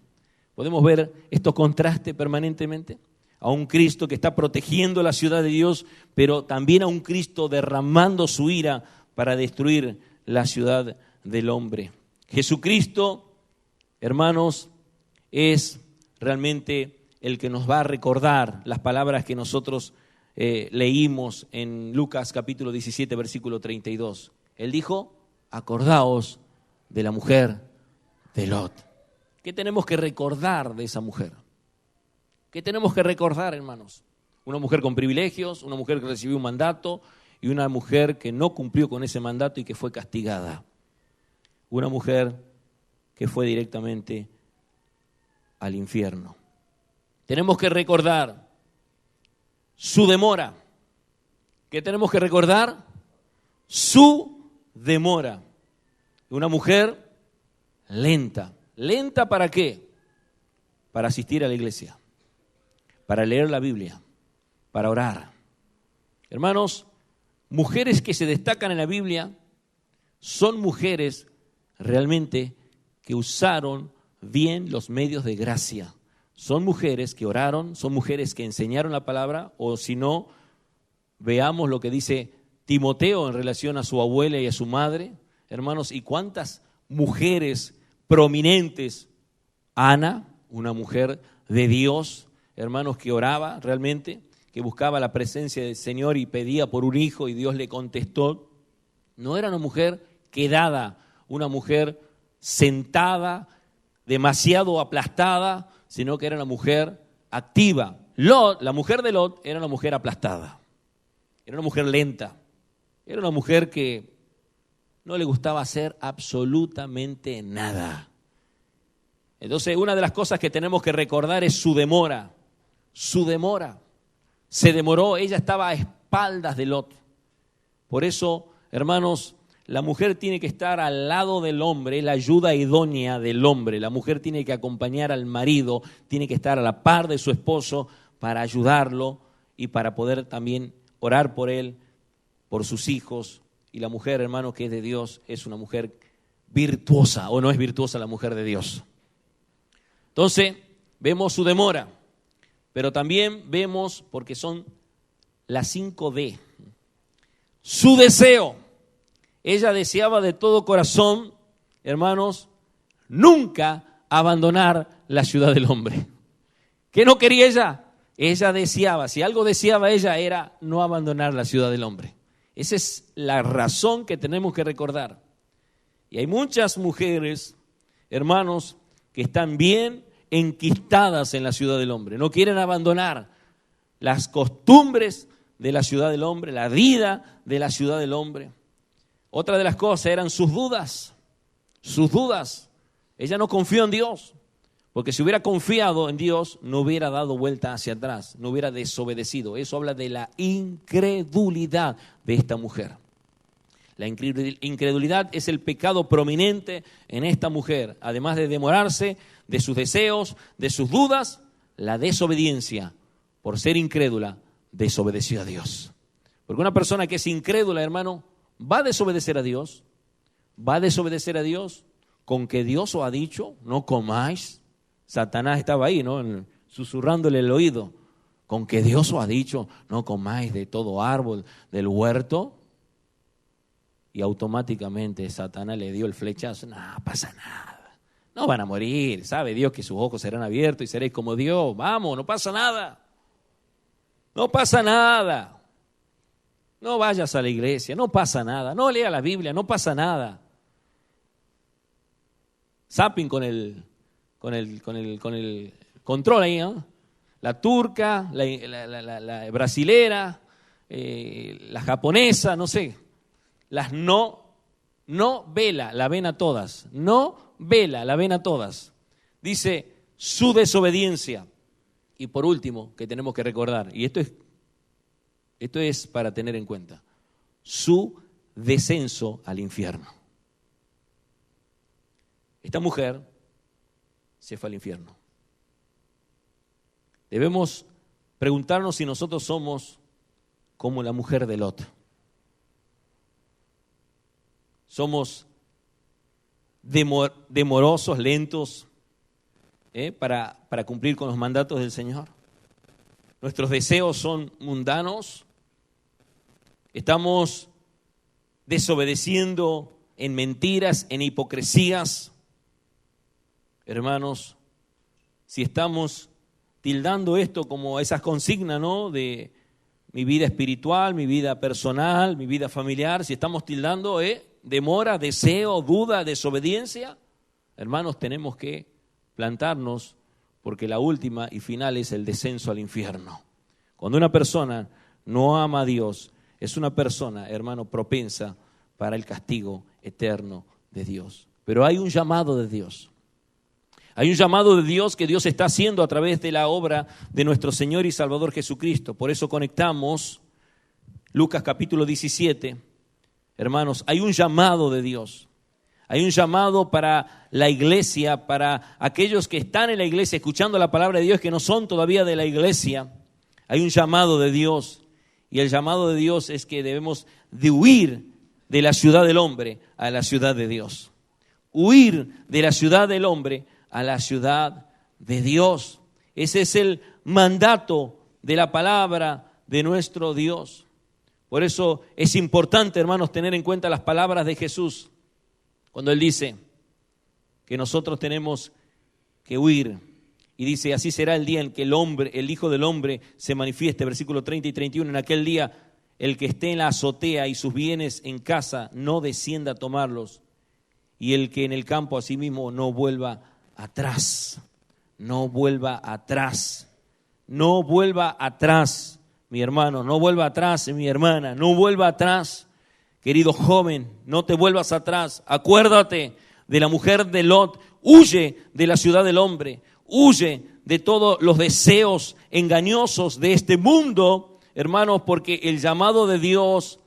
¿Podemos ver estos contrastes permanentemente? A un Cristo que está protegiendo la ciudad de Dios, pero también a un Cristo derramando su ira para destruir la ciudad del hombre. Jesucristo, hermanos, es realmente el que nos va a recordar las palabras que nosotros leímos en Lucas capítulo 17, versículo 32. Él dijo, acordaos de la mujer de Lot. ¿Qué tenemos que recordar de esa mujer? ¿Qué tenemos que recordar, hermanos? Una mujer con privilegios, una mujer que recibió un mandato y una mujer que no cumplió con ese mandato y que fue castigada. Una mujer que fue directamente al infierno. Tenemos que recordar su demora. ¿Qué tenemos que recordar? Su demora. Una mujer lenta. ¿Lenta para qué? para asistir a la iglesia, para leer la Biblia, para orar. Hermanos, mujeres que se destacan en la Biblia son mujeres realmente que usaron bien los medios de gracia. Son mujeres que oraron, son mujeres que enseñaron la palabra, o si no, veamos lo que dice Timoteo en relación a su abuela y a su madre. Hermanos, ¿y cuántas mujeres prominentes? Ana, una mujer de Dios, hermanos, que oraba realmente, que buscaba la presencia del Señor y pedía por un hijo y Dios le contestó. No era una mujer quedada, una mujer sentada, demasiado aplastada, sino que era una mujer activa. Lot, la mujer de Lot, era una mujer aplastada, era una mujer lenta, era una mujer que no le gustaba hacer absolutamente nada. Entonces, una de las cosas que tenemos que recordar es su demora. Su demora. Se demoró, ella estaba a espaldas de Lot. Por eso, hermanos, la mujer tiene que estar al lado del hombre, la ayuda idónea del hombre. La mujer tiene que acompañar al marido, tiene que estar a la par de su esposo para ayudarlo y para poder también orar por él, por sus hijos. Y la mujer, hermano, que es de Dios, es una mujer virtuosa, o no es virtuosa la mujer de Dios. Entonces, vemos su demora, pero también vemos, porque son las 5D, su deseo. Ella deseaba de todo corazón, hermanos, nunca abandonar la ciudad del hombre. ¿Qué no quería ella? Ella deseaba, si algo deseaba ella era no abandonar la ciudad del hombre. Esa es la razón que tenemos que recordar. Y hay muchas mujeres, hermanos, que están bien enquistadas en la ciudad del hombre. No quieren abandonar las costumbres de la ciudad del hombre, la vida de la ciudad del hombre. Otra de las cosas eran sus dudas. Sus dudas. Ella no confió en Dios, porque si hubiera confiado en Dios, no hubiera dado vuelta hacia atrás, no hubiera desobedecido. Eso habla de la incredulidad de esta mujer. La incredulidad es el pecado prominente en esta mujer. Además de demorarse, de sus deseos, de sus dudas, la desobediencia. Por ser incrédula, desobedeció a Dios. Porque una persona que es incrédula, hermano, va a desobedecer a Dios. Va a desobedecer a Dios con que Dios os ha dicho, no comáis. Satanás estaba ahí, ¿no? Susurrándole el oído. Con que Dios os ha dicho, no comáis de todo árbol del huerto. Y automáticamente Satanás le dio el flechazo. No pasa nada. No van a morir. Sabe Dios que sus ojos serán abiertos y seréis como Dios. Vamos, no pasa nada. No pasa nada. No vayas a la iglesia. No pasa nada. No lea la Biblia. No pasa nada. Zapping con el control ahí, ¿no? La turca, la brasilera, la japonesa, no sé. Las no vela, la ven a todas. No vela, la ven a todas. Dice su desobediencia. Y por último, que tenemos que recordar, y esto es para tener en cuenta, su descenso al infierno. Esta mujer se fue al infierno. Debemos preguntarnos si nosotros somos como la mujer de Lot. Somos demorosos, lentos para cumplir con los mandatos del Señor. Nuestros deseos son mundanos. Estamos desobedeciendo en mentiras, en hipocresías. Hermanos, si estamos tildando esto como esas consignas, ¿no? De mi vida espiritual, mi vida personal, mi vida familiar, si estamos tildando demora, deseo, duda, desobediencia, hermanos, tenemos que plantarnos, porque la última y final es el descenso al infierno. Cuando una persona no ama a Dios, es una persona, hermano, propensa para el castigo eterno de Dios. Pero hay un llamado de Dios. Hay un llamado de Dios que Dios está haciendo a través de la obra de nuestro Señor y Salvador Jesucristo. Por eso conectamos Lucas capítulo 17. Hermanos, hay un llamado de Dios. Hay un llamado para la iglesia, para aquellos que están en la iglesia escuchando la palabra de Dios, que no son todavía de la iglesia. Hay un llamado de Dios, y el llamado de Dios es que debemos de huir de la ciudad del hombre a la ciudad de Dios. Huir de la ciudad del hombre a la ciudad de Dios. Ese es el mandato de la palabra de nuestro Dios. Por eso es importante, hermanos, tener en cuenta las palabras de Jesús cuando Él dice que nosotros tenemos que huir. Y dice, así será el día en que el Hijo del Hombre se manifieste, versículos 30 y 31. En aquel día, el que esté en la azotea y sus bienes en casa no descienda a tomarlos, y el que en el campo asimismo no vuelva atrás. No vuelva atrás. No vuelva atrás, mi hermano. No vuelva atrás, mi hermana. No vuelva atrás. Querido joven, no te vuelvas atrás. Acuérdate de la mujer de Lot. Huye de la ciudad del hombre. Huye de todos los deseos engañosos de este mundo, hermanos, porque el llamado de Dios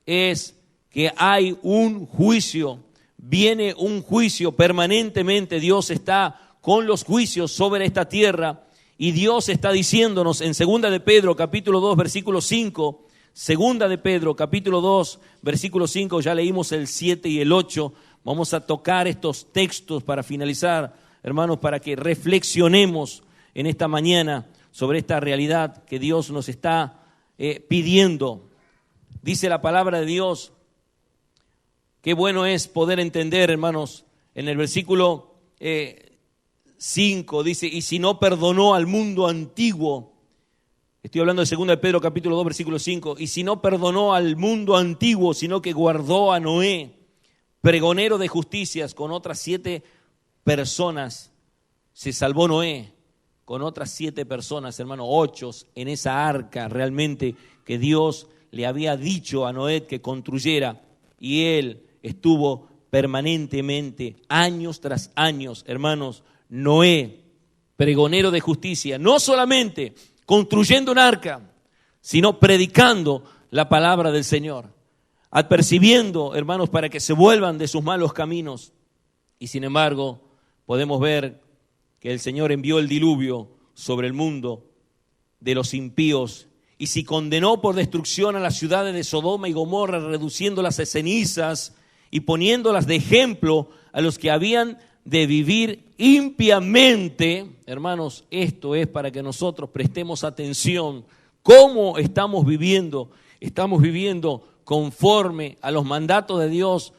es que hay un juicio. Viene un juicio permanentemente. Dios está con los juicios sobre esta tierra, y Dios está diciéndonos en 2 de Pedro capítulo 2 versículo 5, 2 de Pedro capítulo 2 versículo 5, ya leímos el 7 y el 8, vamos a tocar estos textos para finalizar, hermanos, para que reflexionemos en esta mañana sobre esta realidad que Dios nos está pidiendo. Dice la palabra de Dios, qué bueno es poder entender, hermanos, en el versículo 5 dice, y si no perdonó al mundo antiguo, estoy hablando de 2 de Pedro capítulo 2 versículo 5, y si no perdonó al mundo antiguo, sino que guardó a Noé, pregonero de justicias, con otras 7 personas, se salvó Noé, con otras 7 personas, hermano, 8 en esa arca realmente que Dios le había dicho a Noé que construyera, y él estuvo permanentemente, años tras años, hermanos. Noé, pregonero de justicia, no solamente construyendo un arca, sino predicando la palabra del Señor, apercibiendo, hermanos, para que se vuelvan de sus malos caminos. Y sin embargo, podemos ver que el Señor envió el diluvio sobre el mundo de los impíos, y si condenó por destrucción a las ciudades de Sodoma y Gomorra, reduciéndolas a cenizas y poniéndolas de ejemplo a los que habían de vivir impiamente, hermanos, esto es para que nosotros prestemos atención. ¿Cómo estamos viviendo? ¿Estamos viviendo conforme a los mandatos de Dios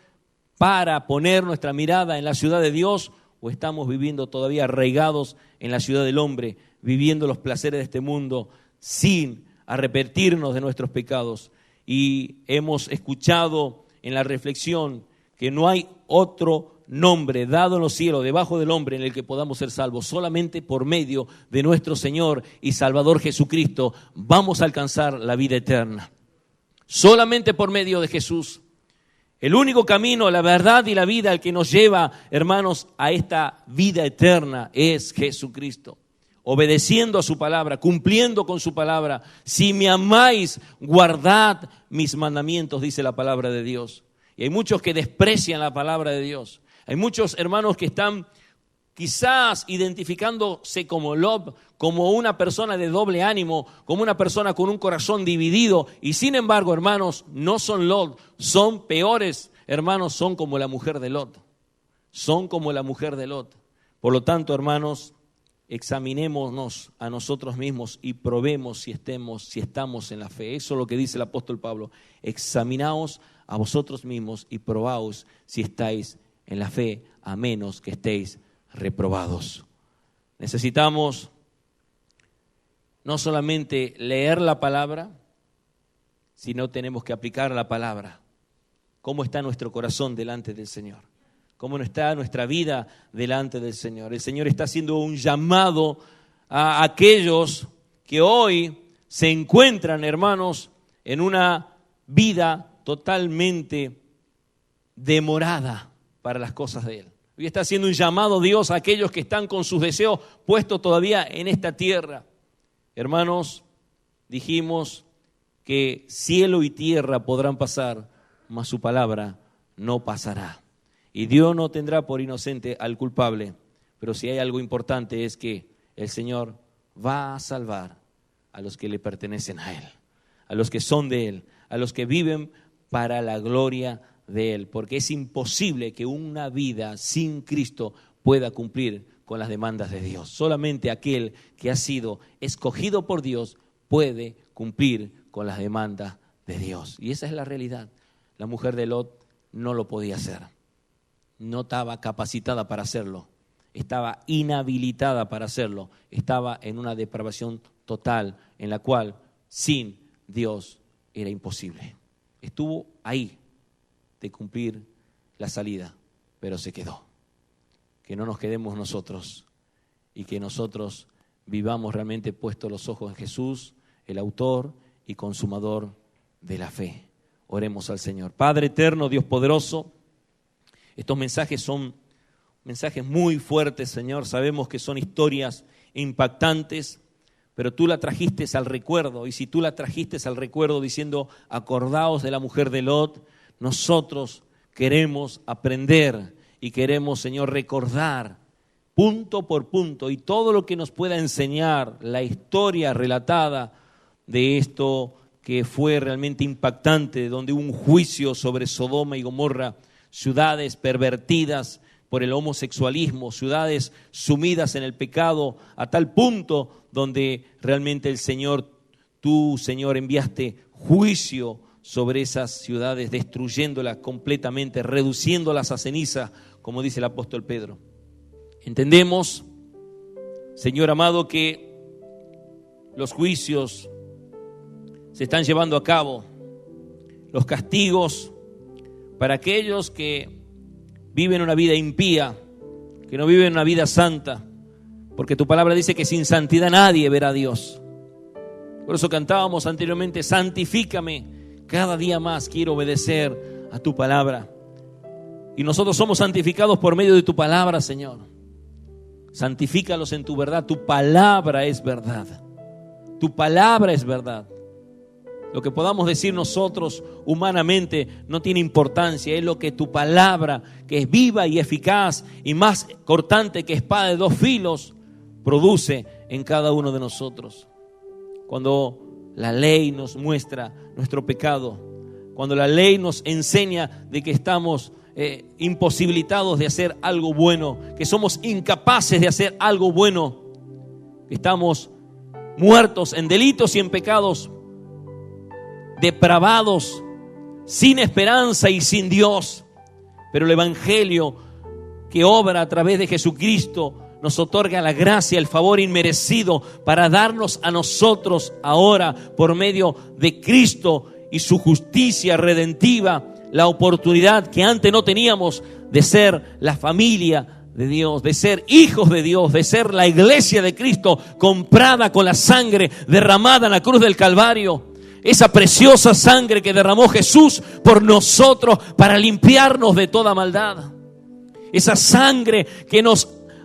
para poner nuestra mirada en la ciudad de Dios? ¿O estamos viviendo todavía arraigados en la ciudad del hombre, viviendo los placeres de este mundo sin arrepentirnos de nuestros pecados? Y hemos escuchado en la reflexión que no hay otro nombre dado en los cielos, debajo del hombre, en el que podamos ser salvos. Solamente por medio de nuestro Señor y Salvador Jesucristo vamos a alcanzar la vida eterna. Solamente por medio de Jesús. El único camino, la verdad y la vida, el que nos lleva, hermanos, a esta vida eterna es Jesucristo. Obedeciendo a su palabra, cumpliendo con su palabra. Si me amáis, guardad mis mandamientos, dice la palabra de Dios. Y hay muchos que desprecian la palabra de Dios. Hay muchos hermanos que están quizás identificándose como Lot, como una persona de doble ánimo, como una persona con un corazón dividido. Y sin embargo, hermanos, no son Lot, son peores, hermanos, son como la mujer de Lot. Son como la mujer de Lot. Por lo tanto, hermanos, examinémonos a nosotros mismos y probemos si estamos en la fe. Eso es lo que dice el apóstol Pablo. Examinaos a vosotros mismos y probaos si estáis en la fe, a menos que estéis reprobados. Necesitamos no solamente leer la palabra, sino tenemos que aplicar la palabra. ¿Cómo está nuestro corazón delante del Señor? ¿Cómo está nuestra vida delante del Señor? El Señor está haciendo un llamado a aquellos que hoy se encuentran, hermanos, en una vida totalmente demorada para las cosas de Él. Hoy está haciendo un llamado Dios a aquellos que están con sus deseos puestos todavía en esta tierra. Hermanos, dijimos que cielo y tierra podrán pasar, mas su palabra no pasará. Y Dios no tendrá por inocente al culpable. Pero si hay algo importante es que el Señor va a salvar a los que le pertenecen a Él, a los que son de Él, a los que viven para la gloria de Él. Porque es imposible que una vida sin Cristo pueda cumplir con las demandas de Dios. Solamente aquel que ha sido escogido por Dios puede cumplir con las demandas de Dios. Y esa es la realidad. La mujer de Lot no lo podía hacer. No estaba capacitada para hacerlo. Estaba inhabilitada para hacerlo. Estaba en una depravación total en la cual sin Dios era imposible. Estuvo ahí de cumplir la salida, pero se quedó. Que no nos quedemos nosotros y que nosotros vivamos realmente puestos los ojos en Jesús, el autor y consumador de la fe. Oremos al Señor. Padre eterno, Dios poderoso, estos mensajes son mensajes muy fuertes, Señor. Sabemos que son historias impactantes, pero tú la trajiste al recuerdo. Y si tú la trajiste al recuerdo diciendo, acordaos de la mujer de Lot, nosotros queremos aprender y queremos, Señor, recordar punto por punto y todo lo que nos pueda enseñar la historia relatada de esto que fue realmente impactante, donde hubo un juicio sobre Sodoma y Gomorra, ciudades pervertidas por el homosexualismo, ciudades sumidas en el pecado, a tal punto donde realmente el Señor, tú, Señor, enviaste juicio sobre esas ciudades, destruyéndolas completamente, reduciéndolas a ceniza, como dice el apóstol Pedro. Entendemos, Señor amado, que los juicios se están llevando a cabo, los castigos para aquellos que viven una vida impía, que no viven una vida santa, porque tu palabra dice que sin santidad nadie verá a Dios. Por eso cantábamos anteriormente, santifícame, cada día más quiero obedecer a tu palabra. Y nosotros somos santificados por medio de tu palabra, Señor. Santifícalos en tu verdad, tu palabra es verdad. Tu palabra es verdad. Lo que podamos decir nosotros humanamente no tiene importancia, es lo que tu palabra, que es viva y eficaz y más cortante que espada de dos filos, produce en cada uno de nosotros. Cuando la ley nos muestra nuestro pecado, cuando la ley nos enseña de que estamos imposibilitados de hacer algo bueno, que somos incapaces de hacer algo bueno, que estamos muertos en delitos y en pecados, depravados, sin esperanza y sin Dios. Pero el Evangelio que obra a través de Jesucristo nos otorga la gracia, el favor inmerecido para darnos a nosotros ahora, por medio de Cristo y su justicia redentiva, la oportunidad que antes no teníamos de ser la familia de Dios, de ser hijos de Dios, de ser la iglesia de Cristo, comprada con la sangre derramada en la cruz del Calvario. Esa preciosa sangre que derramó Jesús por nosotros para limpiarnos de toda maldad. Esa sangre que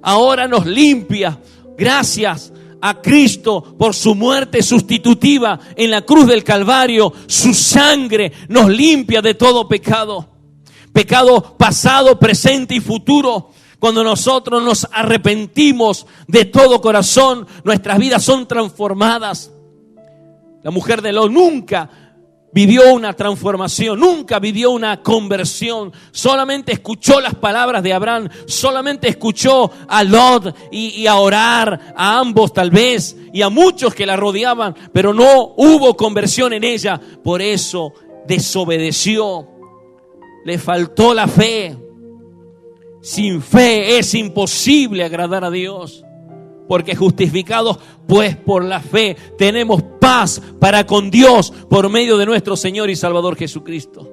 ahora nos limpia. Gracias a Cristo por su muerte sustitutiva en la cruz del Calvario. Su sangre nos limpia de todo pecado. Pecado pasado, presente y futuro. Cuando nosotros nos arrepentimos de todo corazón, nuestras vidas son transformadas. La mujer de Lot nunca vivió una transformación, nunca vivió una conversión. Solamente escuchó las palabras de Abraham, solamente escuchó a Lot y a orar, a ambos tal vez, y a muchos que la rodeaban, pero no hubo conversión en ella. Por eso desobedeció, le faltó la fe. Sin fe es imposible agradar a Dios. Porque justificados pues por la fe tenemos paz para con Dios por medio de nuestro Señor y Salvador Jesucristo.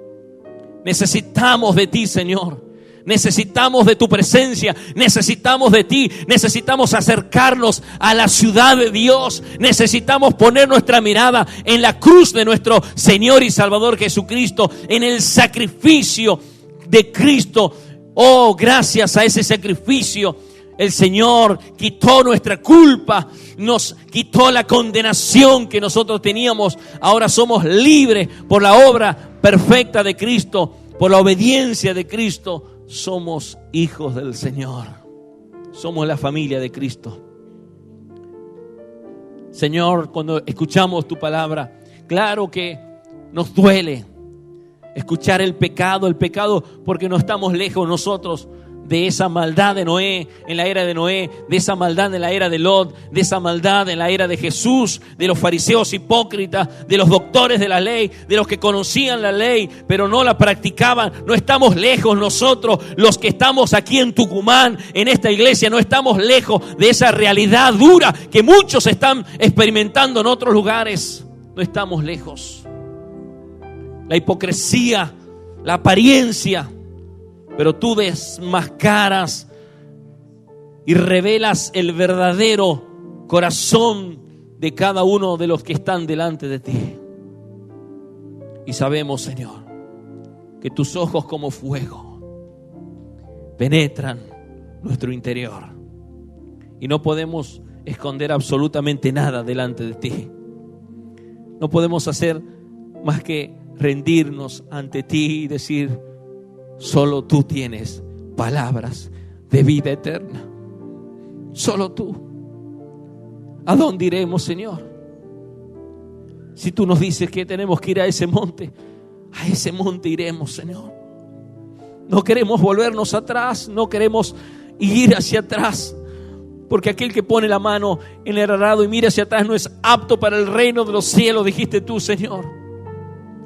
Necesitamos de ti, Señor. Necesitamos de tu presencia. Necesitamos de ti. Necesitamos acercarnos a la ciudad de Dios. Necesitamos poner nuestra mirada en la cruz de nuestro Señor y Salvador Jesucristo, en el sacrificio de Cristo. Oh, gracias a ese sacrificio, el Señor quitó nuestra culpa, nos quitó la condenación que nosotros teníamos. Ahora somos libres por la obra perfecta de Cristo, por la obediencia de Cristo. somos hijos del Señor. Somos la familia de Cristo. Señor, cuando escuchamos tu palabra, claro que nos duele escuchar el pecado porque no estamos lejos nosotros de esa maldad de Noé, en la era de Noé, de esa maldad en la era de Lot, de esa maldad en la era de Jesús, de los fariseos hipócritas, de los doctores de la ley, de los que conocían la ley, pero no la practicaban. No estamos lejos nosotros, los que estamos aquí en Tucumán, en esta iglesia, no estamos lejos de esa realidad dura que muchos están experimentando en otros lugares. No estamos lejos. La hipocresía, la apariencia, pero tú desmascaras y revelas el verdadero corazón de cada uno de los que están delante de ti. Y sabemos, Señor, que tus ojos como fuego penetran nuestro interior y no podemos esconder absolutamente nada delante de ti. No podemos hacer más que rendirnos ante ti y decir: solo tú tienes palabras de vida eterna. Solo tú. ¿A dónde iremos, Señor? Si tú nos dices que tenemos que ir a ese monte iremos, Señor. No queremos volvernos atrás, no queremos ir hacia atrás, porque aquel que pone la mano en el arado y mira hacia atrás no es apto para el reino de los cielos, dijiste tú, Señor.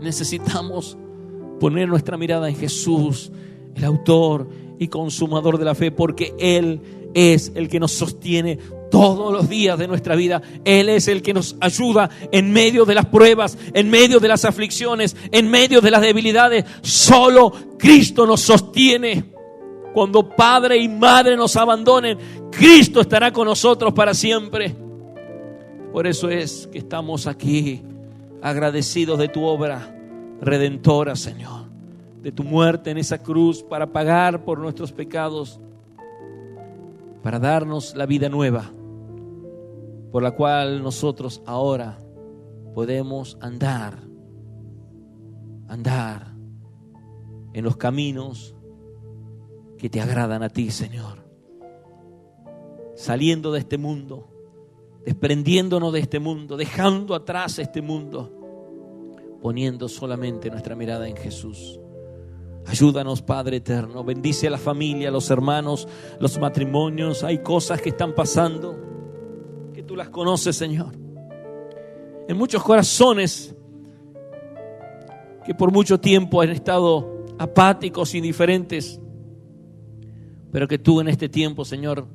Necesitamos poner nuestra mirada en Jesús, el autor y consumador de la fe, porque Él es el que nos sostiene todos los días de nuestra vida. Él es el que nos ayuda en medio de las pruebas, en medio de las aflicciones, en medio de las debilidades. Solo Cristo nos sostiene. Cuando padre y madre nos abandonen, Cristo estará con nosotros para siempre. Por eso es que estamos aquí agradecidos de tu obra redentora, Señor, de tu muerte en esa cruz para pagar por nuestros pecados, para darnos la vida nueva, por la cual nosotros ahora podemos andar en los caminos que te agradan a ti, Señor, saliendo de este mundo, desprendiéndonos de este mundo, dejando atrás este mundo, poniendo solamente nuestra mirada en Jesús. Ayúdanos, Padre eterno. Bendice a la familia, a los hermanos, los matrimonios. Hay cosas que están pasando que tú las conoces, Señor. En muchos corazones que por mucho tiempo han estado apáticos, indiferentes, pero que tú en este tiempo, Señor,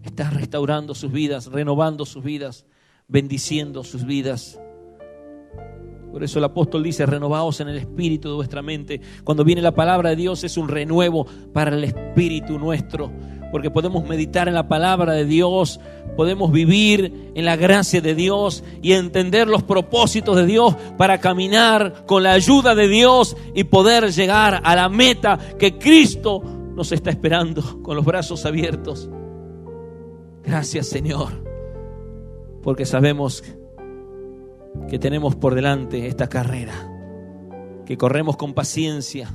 estás restaurando sus vidas, renovando sus vidas, bendiciendo sus vidas. Por eso el apóstol dice: renovaos en el espíritu de vuestra mente. Cuando viene la palabra de Dios es un renuevo para el espíritu nuestro, porque podemos meditar en la palabra de Dios, podemos vivir en la gracia de Dios y entender los propósitos de Dios para caminar con la ayuda de Dios y poder llegar a la meta que Cristo nos está esperando con los brazos abiertos. Gracias, Señor, porque sabemos que tenemos por delante esta carrera, que corremos con paciencia,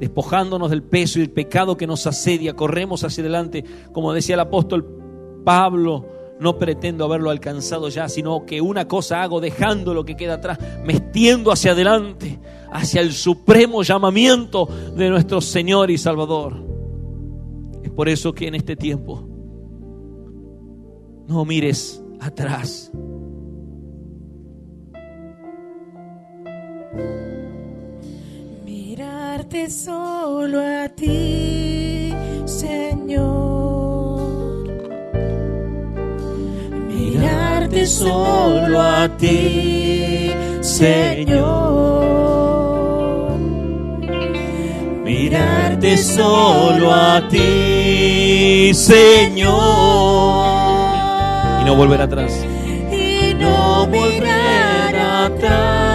despojándonos del peso y el pecado que nos asedia. Corremos hacia adelante, como decía el apóstol Pablo: no pretendo haberlo alcanzado ya, sino que una cosa hago, dejando lo que queda atrás, me extiendo hacia adelante, hacia el supremo llamamiento de nuestro Señor y Salvador. Es por eso que en este tiempo no mires atrás. Mirarte solo a ti, Señor. Mirarte solo a ti, Señor. Mirarte solo a ti, Señor. Y no volver atrás. Y no mirar atrás.